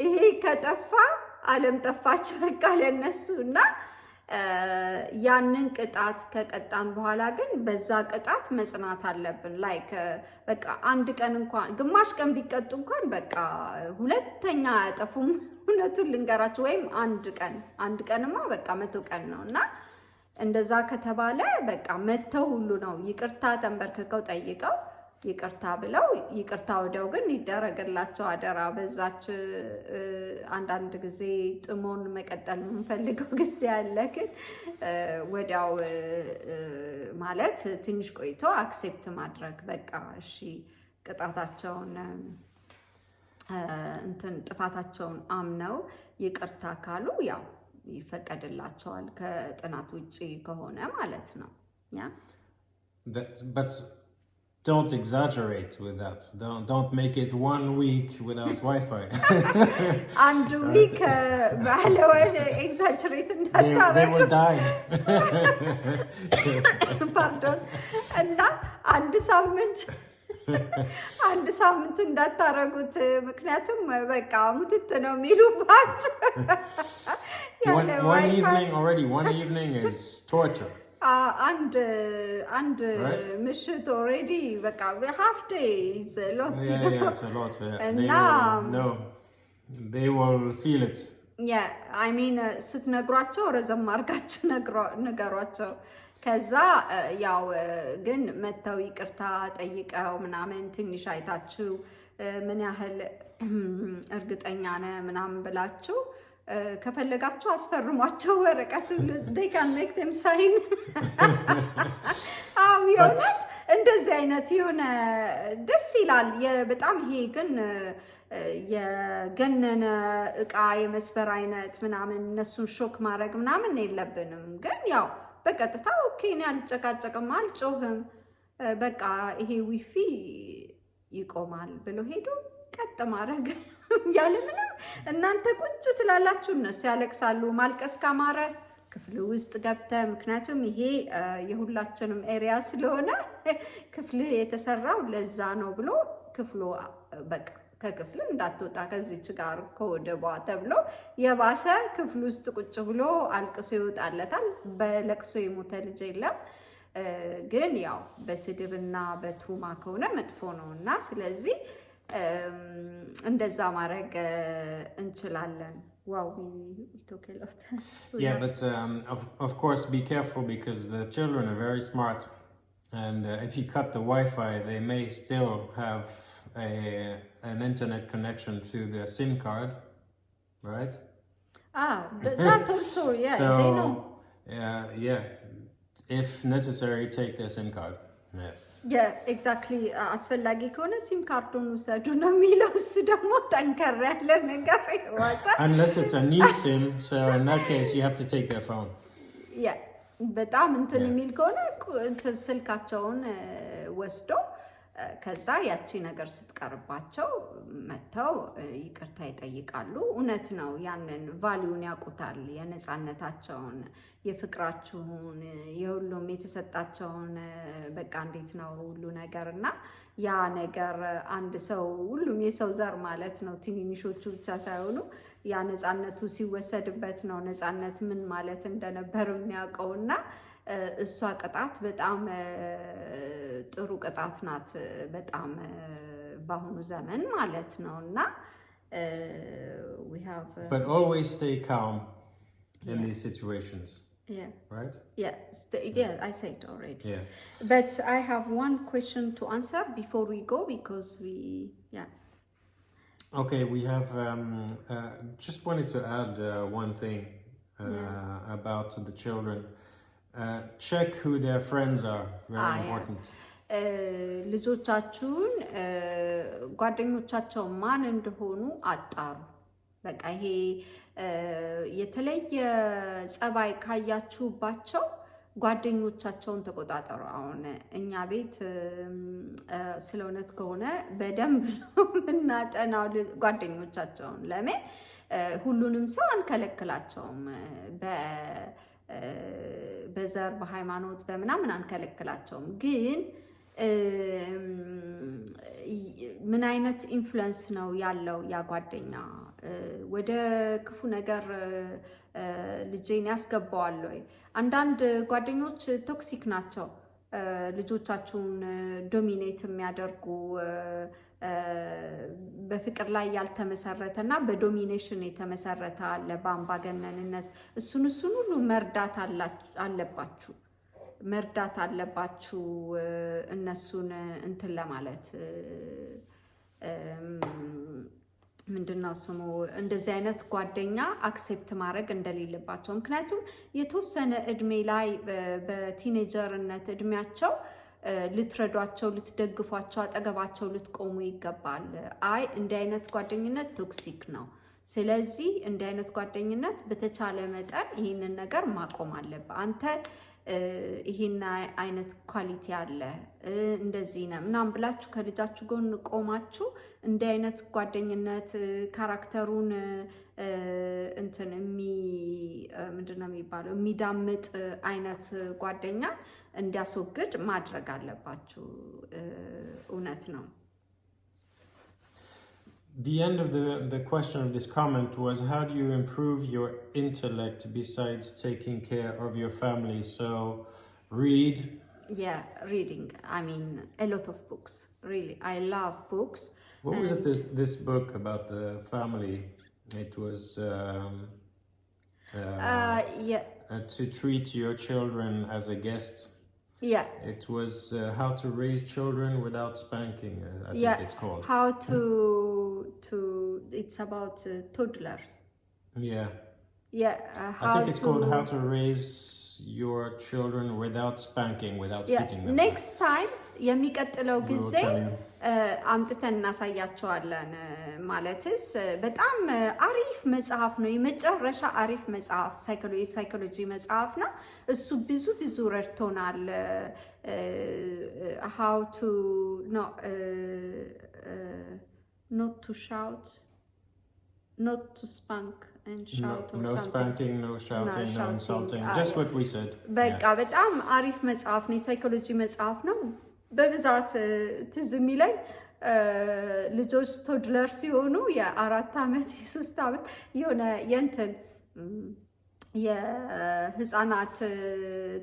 ይሄ ከጠፋ ዓለም ጠፋች በቃ ለነሱና ያንን ቅጣት ከቀጣን በኋላ ግን በዛ ቅጣት መጽናት አለብን ላይክ በቃ አንድ ቀን እንኳን ግማሽ ቀን ቢቀጡ እንኳን በቃ ሁለተኛ አያጠፉም እውነቱን ልንገራችሁ ወይም አንድ ቀንማ በቃ 100 ቀን ነውና እንደዛ ከተባለ በቃ መተው ሁሉ ነው ይቅርታ ተንበርክከው ጠይቀው ይቅርታ ብለው ይቅርታ ወዲያው ግን ይደረግላቸው አደራ በዛች አንዳንድ ጊዜ ጥሞን መቀጠል የምንፈልገው ጊዜ አለ ግን ወዲያው ማለት ትንሽ ቆይቶ አክሴፕት ማድረግ በቃ እሺ ቅጣታቸውን እንትን ጥፋታቸውን አምነው ይቅርታ ካሉ ያው ይፈቀድላቸዋል ከጥናት ውጪ ከሆነ ማለት ነው ያ but don't exaggerate with that. Don't make it 1 week without Wi-Fi. And week ባለወል exaggerate እንዳታረግ. They will die. Pardon. እና አንድ ሳምንት እንዳታረጉት ምክንያቱም በቃ ሙትት ነው የሚሉባችሁ. One evening is torture. And ምሽት already በቃ half day is a lot. Yeah, it's a lot. They will feel it. Yeah, I mean ስትነግሯቸው ረዘም አድርጋችሁ ንገሯቸው ከዛ ያው ግን መተው ይቅርታ ጠይቀው ምናምን ትንሽ አይታችሁ ምን ያህል እርግጠኛ ነህ ምናምን ብላችሁ ከፈለጋችሁ አስፈርሟቸው ወረቀት they can make them sign ይሆነ እንደዚህ አይነት የሆነ ደስ ይላል በጣም ይሄ ግን የገነነ እቃ የመስበር አይነት ምናምን እነሱን ሾክ ማድረግ ምናምን የለብንም ግን ያው በቀጥታ ኦኬ እኔ አልጨቃጨቅም አልጮህም በቃ ይሄ ዊፊ ይቆማል ብሎ ሄዶ ቀጥ ማድረግ ያለ ምንም እናንተ ቁጭ ትላላችሁ እነሱ ያለቅሳሉ ማልቀስ ካማረ ክፍሉ ውስጥ ገብተ ምክንያቱም ይሄ የሁላችንም ኤሪያ ስለሆነ ክፍል የተሰራው ለዛ ነው ብሎ ክፍሉ በቃ ከክፍል እንዳትወጣ ከዚች ጋር ከወደቧ ተብሎ የባሰ ክፍል ውስጥ ቁጭ ብሎ አልቅሶ ይወጣለታል በለቅሶ የሞተ ልጅ የለም ግን ያው በስድብና በቱማ ከሆነ መጥፎ ነውና ስለዚህ እንደዛ ማድረግ እንችላለን wow we talk a lot yeah but of course be careful because the children are very smart and if you cut the Wi-Fi they may still have an internet connection to the SIM card right? That also, yeah, so, they know. Yeah, if necessary, take their SIM card. Yeah, exactly. አስፈላጊ ከሆነ ሲም ካርዱን ውሰዱ ነው የሚለው። እሱ ደግሞ ጠንከር ያለ ነገር ይዋሳል። Unless it's a new SIM, so in that case you have to take their phone. Yeah, በጣም እንትን የሚል ከሆነ ስልካቸውን ወስዶ ከዛ ያቺ ነገር ስትቀርባቸው መተው ይቅርታ ይጠይቃሉ። እውነት ነው። ያንን ቫልዩን ያውቁታል። የነፃነታቸውን፣ የፍቅራቸውን፣ የሁሉም የተሰጣቸውን በቃ እንዴት ነው ሁሉ ነገርና ያ ነገር አንድ ሰው ሁሉም የሰው ዘር ማለት ነው። ትንንሾቹ ብቻ ሳይሆኑ ያ ነፃነቱ ሲወሰድበት ነው ነፃነት ምን ማለት እንደነበር የሚያውቀውና እሷ ቅጣት በጣም ጥሩ ቅጣት ናት። በጣም በአሁኑ ዘመን ማለት ነውና we have but always stay calm in these situations. Yeah. Right? Yeah, I said already. Yeah. But I have one question to answer before we go because Okay, we have just wanted to add one thing about the children. Check who their friends are. Very important. ልጆቻችሁን ጓደኞቻቸው ማን እንደሆኑ አጣሩ። በቃ ይሄ የተለየ ጸባይ ካያችሁባቸው ጓደኞቻቸውን ተቆጣጠሩ። አሁን እኛ ቤት ስለ እውነት ከሆነ በደንብ ነው የምናጠናው ጓደኞቻቸውን። ለምን ሁሉንም ሰው አንከለክላቸውም። በዘር በሃይማኖት በምናምን አንከለክላቸውም። ግን ምን አይነት ኢንፍሉዌንስ ነው ያለው ያ ጓደኛ? ወደ ክፉ ነገር ልጄን ያስገባዋል ወይ? አንዳንድ ጓደኞች ቶክሲክ ናቸው። ልጆቻችሁን ዶሚኔት የሚያደርጉ በፍቅር ላይ ያልተመሰረተ እና በዶሚኔሽን የተመሰረተ አለ፣ በአምባገነንነት። እሱን ሁሉ መርዳት አለባችሁ እነሱን እንትን ለማለት ምንድነው ስሙ እንደዚህ አይነት ጓደኛ አክሴፕት ማድረግ እንደሌለባቸው። ምክንያቱም የተወሰነ እድሜ ላይ በቲኔጀርነት እድሜያቸው ልትረዷቸው፣ ልትደግፏቸው፣ አጠገባቸው ልትቆሙ ይገባል። እንዲህ አይነት ጓደኝነት ቶክሲክ ነው። ስለዚህ እንዲህ አይነት ጓደኝነት በተቻለ መጠን ይህንን ነገር ማቆም አለብህ። አንተ ይሄን አይነት ኳሊቲ አለ እንደዚህ ነው ምናምን ብላችሁ ከልጃችሁ ጎን ቆማችሁ እንዲህ አይነት ጓደኝነት ካራክተሩን እንትን ምንድነው የሚባለው የሚዳምጥ አይነት ጓደኛ እንዲያስወግድ ማድረግ አለባችሁ። እውነት ነው። The end of the question of this comment was, how do you improve your intellect besides taking care of your family? So, read. Yeah, reading. I mean, a lot of books. Really, I love books. What was this book about the family? It was to treat your children as a guest. Yeah. It was how to raise children without spanking. I think it's called. How to it's about toddlers. Yeah. Yeah. I think it's called How to Raise Your Children Without Spanking, without hitting them. Next time የሚቀጥለው ጊዜ አምጥተን እናሳያቸዋለን። ማለትስ በጣም አሪፍ መጽሐፍ ነው። የመጨረሻ አሪፍ መጽሐፍ ሳይኮሎጂ መጽሐፍ ነው። እሱ ብዙ ረድቶናል። how to not to shout, not to spank and shout or no something. spanking, no shouting, no insulting, just what we said. በቃ በጣም አሪፍ መጽሐፍ ነው። የሳይኮሎጂ መጽሐፍ ነው። በብዛት ትዝ የሚለኝ ልጆች ቶድለር ሲሆኑ የ4 ዓመት የ3 ዓመት የሆነ የእንትን የህፃናት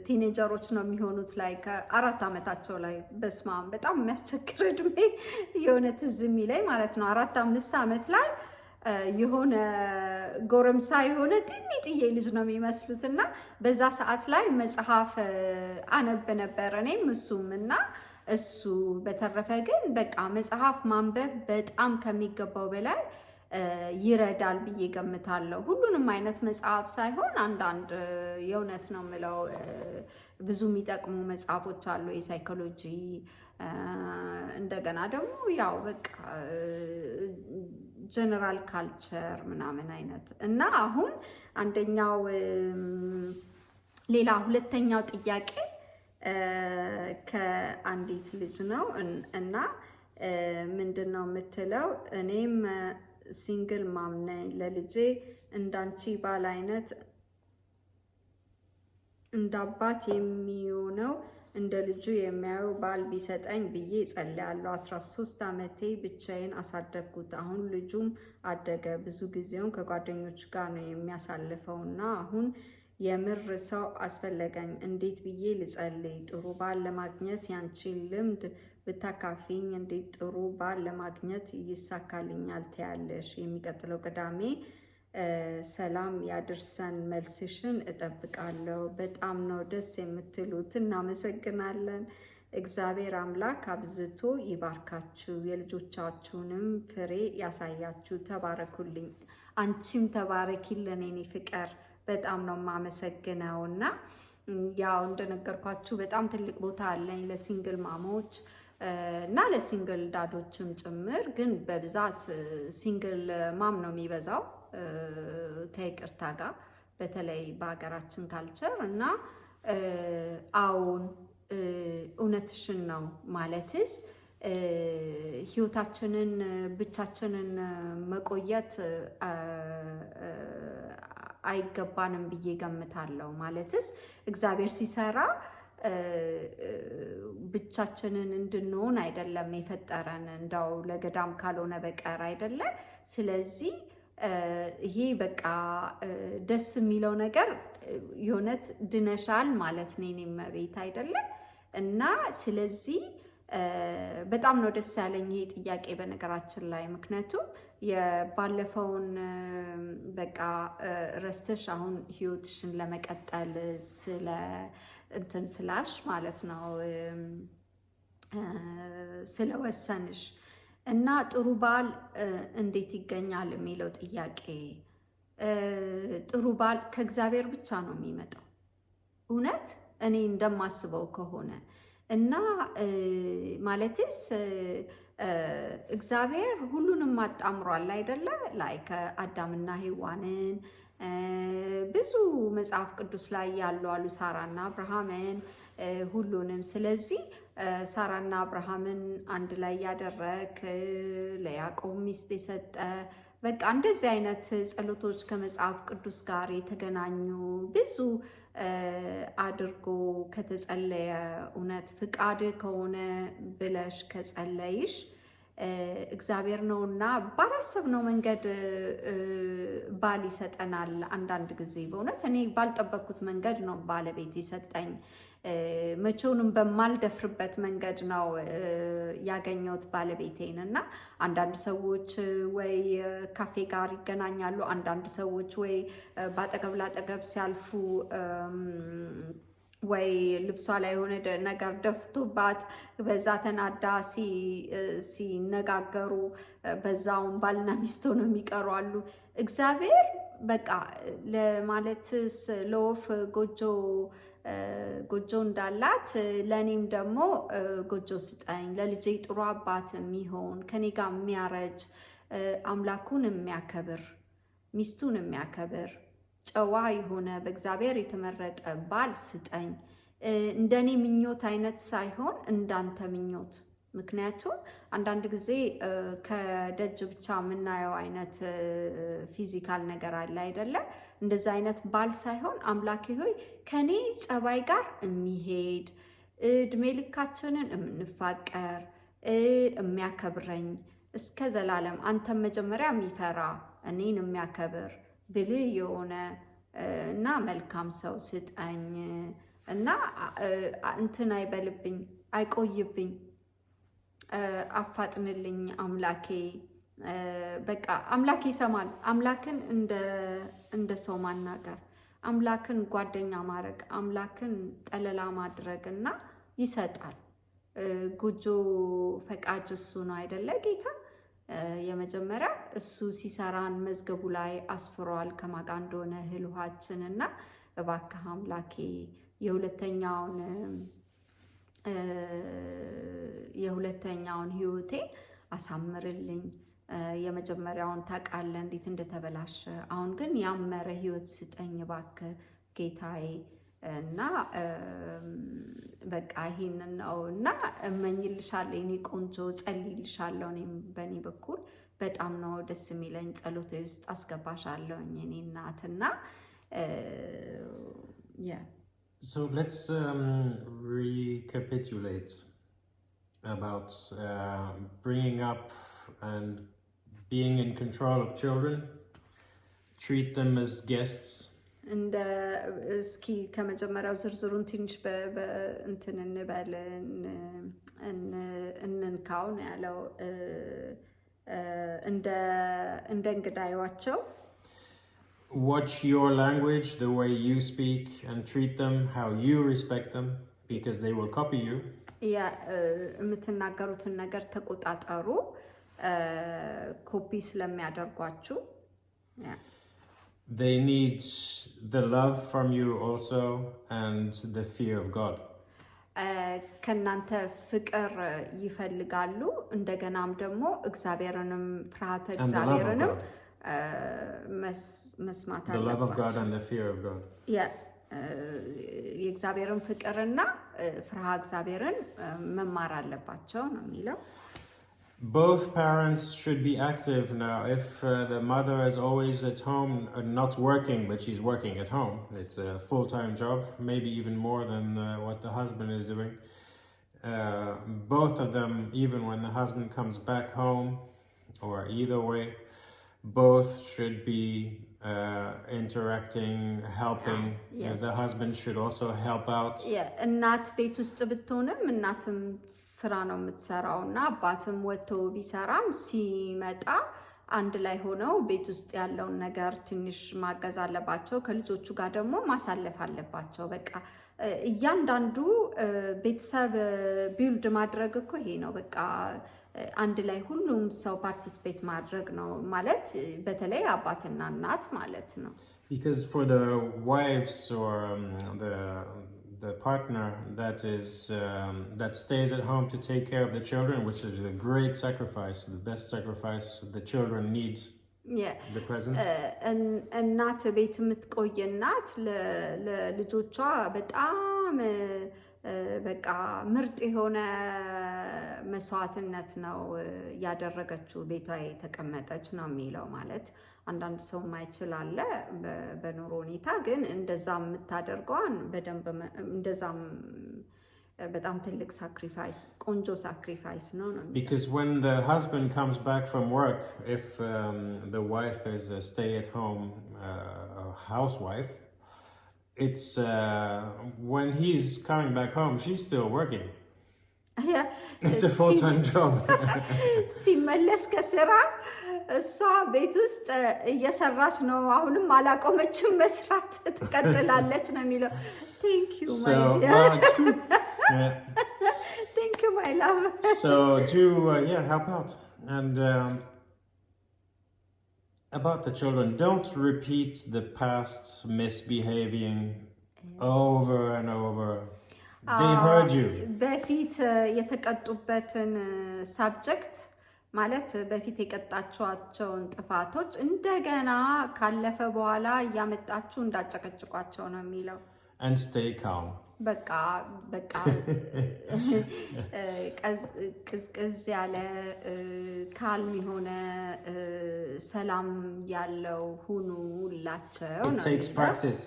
ቲኔጀሮች ነው የሚሆኑት ላይ ከ4 ዓመታቸው ላይ በስማም በጣም የሚያስቸግር እድሜ የሆነ ትዝ የሚለኝ ማለት ነው። 4-5 ዓመት ላይ የሆነ ጎረምሳ የሆነ ጥንጥዬ ልጅ ነው የሚመስሉት እና በዛ ሰዓት ላይ መጽሐፍ አነብ ነበር እኔም እሱም እና እሱ በተረፈ ግን በቃ መጽሐፍ ማንበብ በጣም ከሚገባው በላይ ይረዳል ብዬ ገምታለሁ። ሁሉንም አይነት መጽሐፍ ሳይሆን አንዳንድ የእውነት ነው የምለው ብዙ የሚጠቅሙ መጽሐፎች አሉ፣ የሳይኮሎጂ እንደገና ደግሞ ያው በቃ ጀነራል ካልቸር ምናምን አይነት እና አሁን አንደኛው ሌላ ሁለተኛው ጥያቄ ከአንዲት ልጅ ነው እና ምንድነው የምትለው? እኔም ሲንግል ማም ነኝ። ለልጄ እንዳንቺ ባል አይነት እንዳባት የሚሆነው እንደ ልጁ የሚያዩ ባል ቢሰጠኝ ብዬ ጸልያለሁ። 13 ዓመቴ ብቻዬን አሳደግኩት። አሁን ልጁም አደገ። ብዙ ጊዜውን ከጓደኞች ጋር ነው የሚያሳልፈው እና አሁን የምር ሰው አስፈለገኝ። እንዴት ብዬ ልጸልይ? ጥሩ ባል ለማግኘት ያንቺን ልምድ ብታካፊኝ እንዴት ጥሩ ባል ለማግኘት ይሳካልኛል ትያለሽ? የሚቀጥለው ቅዳሜ ሰላም ያድርሰን። መልስሽን እጠብቃለሁ። በጣም ነው ደስ የምትሉት። እናመሰግናለን። እግዚአብሔር አምላክ አብዝቶ ይባርካችሁ፣ የልጆቻችሁንም ፍሬ ያሳያችሁ። ተባረኩልኝ። አንቺም ተባረኪልን የኔ ፍቅር። በጣም ነው የማመሰግነው እና ያው እንደነገርኳችሁ በጣም ትልቅ ቦታ አለኝ ለሲንግል ማሞች እና ለሲንግል ዳዶችም ጭምር፣ ግን በብዛት ሲንግል ማም ነው የሚበዛው ከይቅርታ ጋር በተለይ በሀገራችን ካልቸር እና አዎን እውነትሽን ነው ማለትስ ህይወታችንን ብቻችንን መቆየት አይገባንም ብዬ ገምታለሁ። ማለትስ እግዚአብሔር ሲሰራ ብቻችንን እንድንሆን አይደለም የፈጠረን፣ እንዳው ለገዳም ካልሆነ በቀር አይደለም። ስለዚህ ይሄ በቃ ደስ የሚለው ነገር የእውነት ድነሻል ማለት ነው የኔ እመቤት አይደለም። እና ስለዚህ በጣም ነው ደስ ያለኝ ይሄ ጥያቄ በነገራችን ላይ፣ ምክንያቱም የባለፈውን በቃ ረስተሽ አሁን ህይወትሽን ለመቀጠል ስለ እንትን ስላልሽ ማለት ነው ስለወሰንሽ እና ጥሩ ባል እንዴት ይገኛል የሚለው ጥያቄ፣ ጥሩ ባል ከእግዚአብሔር ብቻ ነው የሚመጣው እውነት እኔ እንደማስበው ከሆነ እና ማለትስ እግዚአብሔር ሁሉንም አጣምሯል አይደለ? ላይ ከአዳምና ሔዋንን ብዙ መጽሐፍ ቅዱስ ላይ ያሉ አሉ፣ ሳራና አብርሃምን ሁሉንም። ስለዚህ ሳራና አብርሃምን አንድ ላይ ያደረግ ለያዕቆብ ሚስት የሰጠ በቃ እንደዚህ አይነት ጸሎቶች ከመጽሐፍ ቅዱስ ጋር የተገናኙ ብዙ አድርጎ ከተጸለየ እውነት ፍቃድ ከሆነ ብለሽ ከጸለይሽ እግዚአብሔር ነውና ባላሰብነው መንገድ ባል ይሰጠናል። አንዳንድ ጊዜ በእውነት እኔ ባልጠበቅኩት መንገድ ነው ባለቤት የሰጠኝ። መቼውንም በማልደፍርበት መንገድ ነው ያገኘሁት ባለቤቴን። እና አንዳንድ ሰዎች ወይ ካፌ ጋር ይገናኛሉ፣ አንዳንድ ሰዎች ወይ በአጠገብ ላጠገብ ሲያልፉ ወይ ልብሷ ላይ የሆነ ነገር ደፍቶባት በዛ ተናዳ ሲነጋገሩ በዛውን ባልና ሚስት ሆነው የሚቀሩ አሉ። እግዚአብሔር በቃ ለማለትስ ለወፍ ጎጆ እንዳላት ለእኔም ደግሞ ጎጆ ስጠኝ፣ ለልጄ ጥሩ አባት የሚሆን ከኔ ጋር የሚያረጅ አምላኩን የሚያከብር ሚስቱን የሚያከብር ጨዋ የሆነ በእግዚአብሔር የተመረጠ ባል ስጠኝ። እንደኔ ምኞት አይነት ሳይሆን እንዳንተ ምኞት። ምክንያቱም አንዳንድ ጊዜ ከደጅ ብቻ የምናየው አይነት ፊዚካል ነገር አለ አይደለም? እንደዛ አይነት ባል ሳይሆን አምላኬ ሆይ ከኔ ጸባይ ጋር የሚሄድ እድሜ ልካችንን የምንፋቀር የሚያከብረኝ እስከ ዘላለም አንተን መጀመሪያ የሚፈራ እኔን የሚያከብር ብልህ የሆነ እና መልካም ሰው ስጠኝ እና እንትን አይበልብኝ፣ አይቆይብኝ፣ አፋጥንልኝ አምላኬ። በቃ አምላክ ይሰማል። አምላክን እንደ ሰው ማናገር፣ አምላክን ጓደኛ ማድረግ፣ አምላክን ጠለላ ማድረግ እና ይሰጣል። ጎጆ ፈቃጅ እሱ ነው አይደለ ጌታ? የመጀመሪያ እሱ ሲሰራን መዝገቡ ላይ አስፍሯል ከማጋ እንደሆነ እህል ውሃችን እና እባክህ አምላኬ የሁለተኛውን ህይወቴ አሳምርልኝ። የመጀመሪያውን ታውቃለህ እንዴት እንደተበላሸ፣ አሁን ግን ያመረ ህይወት ስጠኝ እባክህ ጌታዬ እና በቃ ይሄንን ነው እና እመኝልሻለሁ የኔ ቆንጆ፣ ጸልይልሻለሁ። እኔም በእኔ በኩል በጣም ነው ደስ የሚለኝ፣ ጸሎቴ ውስጥ አስገባሻለሁ የኔ እናትና So let's recapitulate about bringing up and being in control of children. Treat them as guests. እንደ እስኪ ከመጀመሪያው ዝርዝሩን ትንሽ እንትን እንበል እንንካው ነው ያለው። እንደ እንግዳያቸው watch your language, the way you speak, and treat them how you respect them, because they will copy you. የምትናገሩትን ነገር ተቆጣጠሩ ኮፒ ስለሚያደርጓችሁ። They need the love from you also and the fear of God. ከናንተ ፍቅር ይፈልጋሉ፣ እንደገናም ደግሞ እግዚአብሔርንም ፍርሃተ እግዚአብሔርንም መስማት አለባቸው። The love of God and the fear of God. የእግዚአብሔርን ፍቅርና ፍርሃ እግዚአብሔርን መማር አለባቸው ነው የሚለው። Both parents should be active now. If the mother is always at home, not working, but she's working at home, it's a full-time job, maybe even more than what the husband is doing. Both of them, even when the husband comes back home, or either way, both should be interacting, helping. Yes. The husband should also help out. እናት ቤት ውስጥ ብትሆንም እናትም ስራ ነው የምትሰራውና አባትም ወጥቶ ቢሰራም ሲመጣ አንድ ላይ ሆነው ቤት ውስጥ ያለውን ነገር ትንሽ ማገዝ አለባቸው። ከልጆቹ ጋር ደግሞ ማሳለፍ አለባቸው። በቃ እያንዳንዱ ቤተሰብ ቢልድ ማድረግ እኮ ይሄ ነው። በቃ አንድ ላይ ሁሉም ሰው ፓርቲሲፔት ማድረግ ነው ማለት በተለይ አባትና እናት ማለት ነው። Because for the wives or the partner that stays at home to take care of the children, which is a great sacrifice, the best sacrifice, the children need the presence. እናት ቤት የምትቆይ እናት ለልጆቿ በጣም በቃ ምርጥ የሆነ መስዋዕትነት ነው ያደረገችው፣ ቤቷ የተቀመጠች ነው የሚለው። ማለት አንዳንድ ሰው ማይችል አለ በኑሮ ሁኔታ፣ ግን እንደዛም የምታደርገዋን በደንብ እንደዛም በጣም ትልቅ ሳክሪፋይስ፣ ቆንጆ ሳክሪፋይስ ነው ነው። Because when the husband comes back from work, if the wife is a stay-at-home housewife, it's when he's coming back home, she's still working. It's a full-time job. ሲመለስ ከስራ እሷ ቤት ውስጥ እየሰራች ነው፣ አሁንም አላቆመችም፣ መስራት ትቀጥላለች ነው የሚለው። Thank you my dear. Thank you my love. So do help out. And about the children, don't repeat the past misbehaving over and over. They heard you. በፊት የተቀጡበትን ሳብጀክት ማለት በፊት የቀጣቸዋቸውን ጥፋቶች እንደገና ካለፈ በኋላ እያመጣችሁ እንዳጨቀጭቋቸው ነው የሚለው። And stay calm. በቃ ቅዝቅዝ ያለ ካልም የሆነ ሰላም ያለው ሁኑላቸው ነው። It takes practice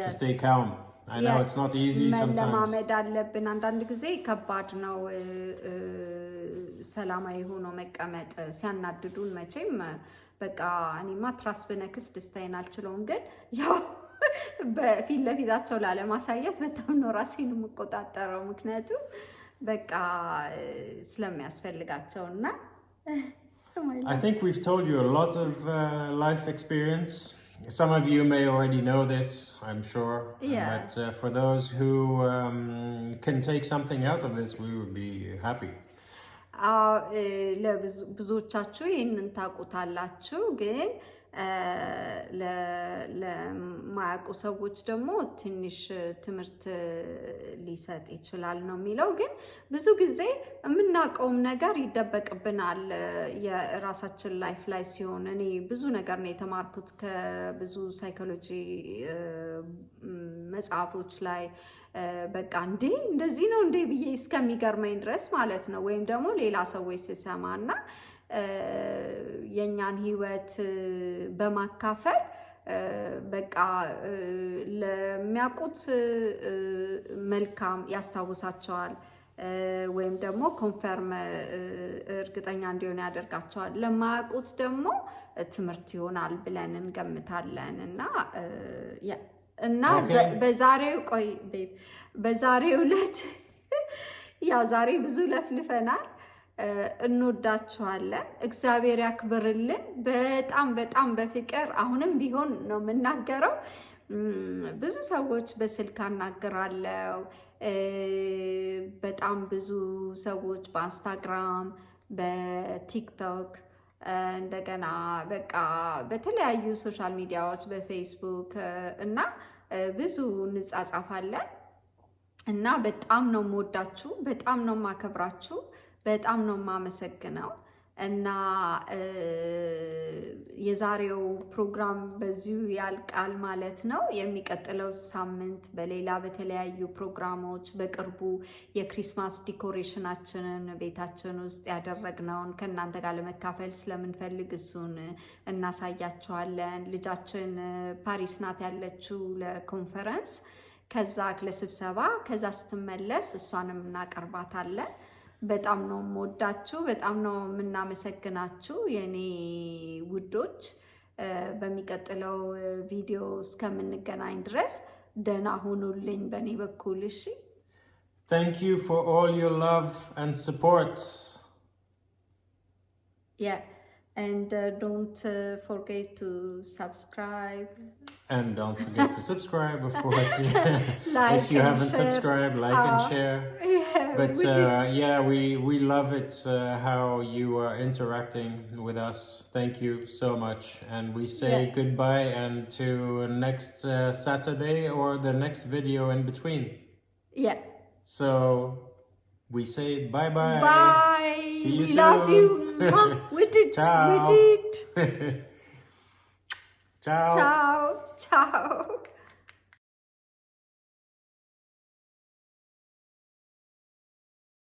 to stay calm. I know it's not easy sometimes. መለማመድ አለብን። አንዳንድ ጊዜ ከባድ ነው ሰላማዊ ሆኖ መቀመጥ። ሲያናድዱን መቼም በቃ እኔማ ትራስ ብነክስ ደስታዬን አልችለውም፣ ግን ያው በፊት ለፊታቸው ላለማሳየት በጣም ነው ራሴን የምቆጣጠረው፣ ምክንያቱም በቃ ስለሚያስፈልጋቸውና I think we've told you a lot of life experience. Some of you may already know this, I'm sure. But for those who can take something out of this, we would be happy. ብዙዎቻችሁ ይህንን ታውቁታላችሁ ግን ለማያውቁ ሰዎች ደግሞ ትንሽ ትምህርት ሊሰጥ ይችላል ነው የሚለው። ግን ብዙ ጊዜ የምናውቀውም ነገር ይደበቅብናል የራሳችን ላይፍ ላይ ሲሆን፣ እኔ ብዙ ነገር ነው የተማርኩት ከብዙ ሳይኮሎጂ መጽሐፎች ላይ በቃ እንዴ እንደዚህ ነው እንዴ ብዬ እስከሚገርመኝ ድረስ ማለት ነው። ወይም ደግሞ ሌላ ሰዎች ስሰማና የኛን ህይወት በማካፈል በቃ ለሚያውቁት መልካም ያስታውሳቸዋል ወይም ደግሞ ኮንፈርም እርግጠኛ እንዲሆን ያደርጋቸዋል። ለማያውቁት ደግሞ ትምህርት ይሆናል ብለን እንገምታለን እና በዛሬው ዕለት ያው ዛሬ ብዙ ለፍልፈናል። እንወዳችኋለን። እግዚአብሔር ያክብርልን። በጣም በጣም በፍቅር አሁንም ቢሆን ነው የምናገረው። ብዙ ሰዎች በስልክ አናግራለሁ። በጣም ብዙ ሰዎች በኢንስታግራም፣ በቲክቶክ እንደገና በቃ በተለያዩ ሶሻል ሚዲያዎች በፌስቡክ እና ብዙ እንጻጻፋለን እና በጣም ነው የምወዳችሁ፣ በጣም ነው የማከብራችሁ፣ በጣም ነው የማመሰግነው እና የዛሬው ፕሮግራም በዚሁ ያልቃል ማለት ነው። የሚቀጥለው ሳምንት በሌላ በተለያዩ ፕሮግራሞች በቅርቡ የክሪስማስ ዲኮሬሽናችንን ቤታችን ውስጥ ያደረግነውን ከእናንተ ጋር ለመካፈል ስለምንፈልግ እሱን እናሳያቸዋለን። ልጃችን ፓሪስ ናት ያለችው ለኮንፈረንስ፣ ከዛ ለስብሰባ፣ ከዛ ስትመለስ እሷንም እናቀርባታለን። በጣም ነው የምወዳችሁ፣ በጣም ነው የምናመሰግናችሁ የኔ ውዶች። በሚቀጥለው ቪዲዮ እስከምንገናኝ ድረስ ደህና ሁኑልኝ በእኔ በኩል። እሺ። Thank you for all your love and support. Yeah, and don't forget to subscribe. And don't forget to subscribe, of course. Like if you haven't share. subscribed, like and share. Yeah, But yeah, we love it how you are interacting with us. Thank you so much. And we say goodbye and to next Saturday or the next video in between. Yeah. So we say bye-bye. Bye. See you We soon. love you. We did. Ciao. We did. Ciao. Ciao. Ciao.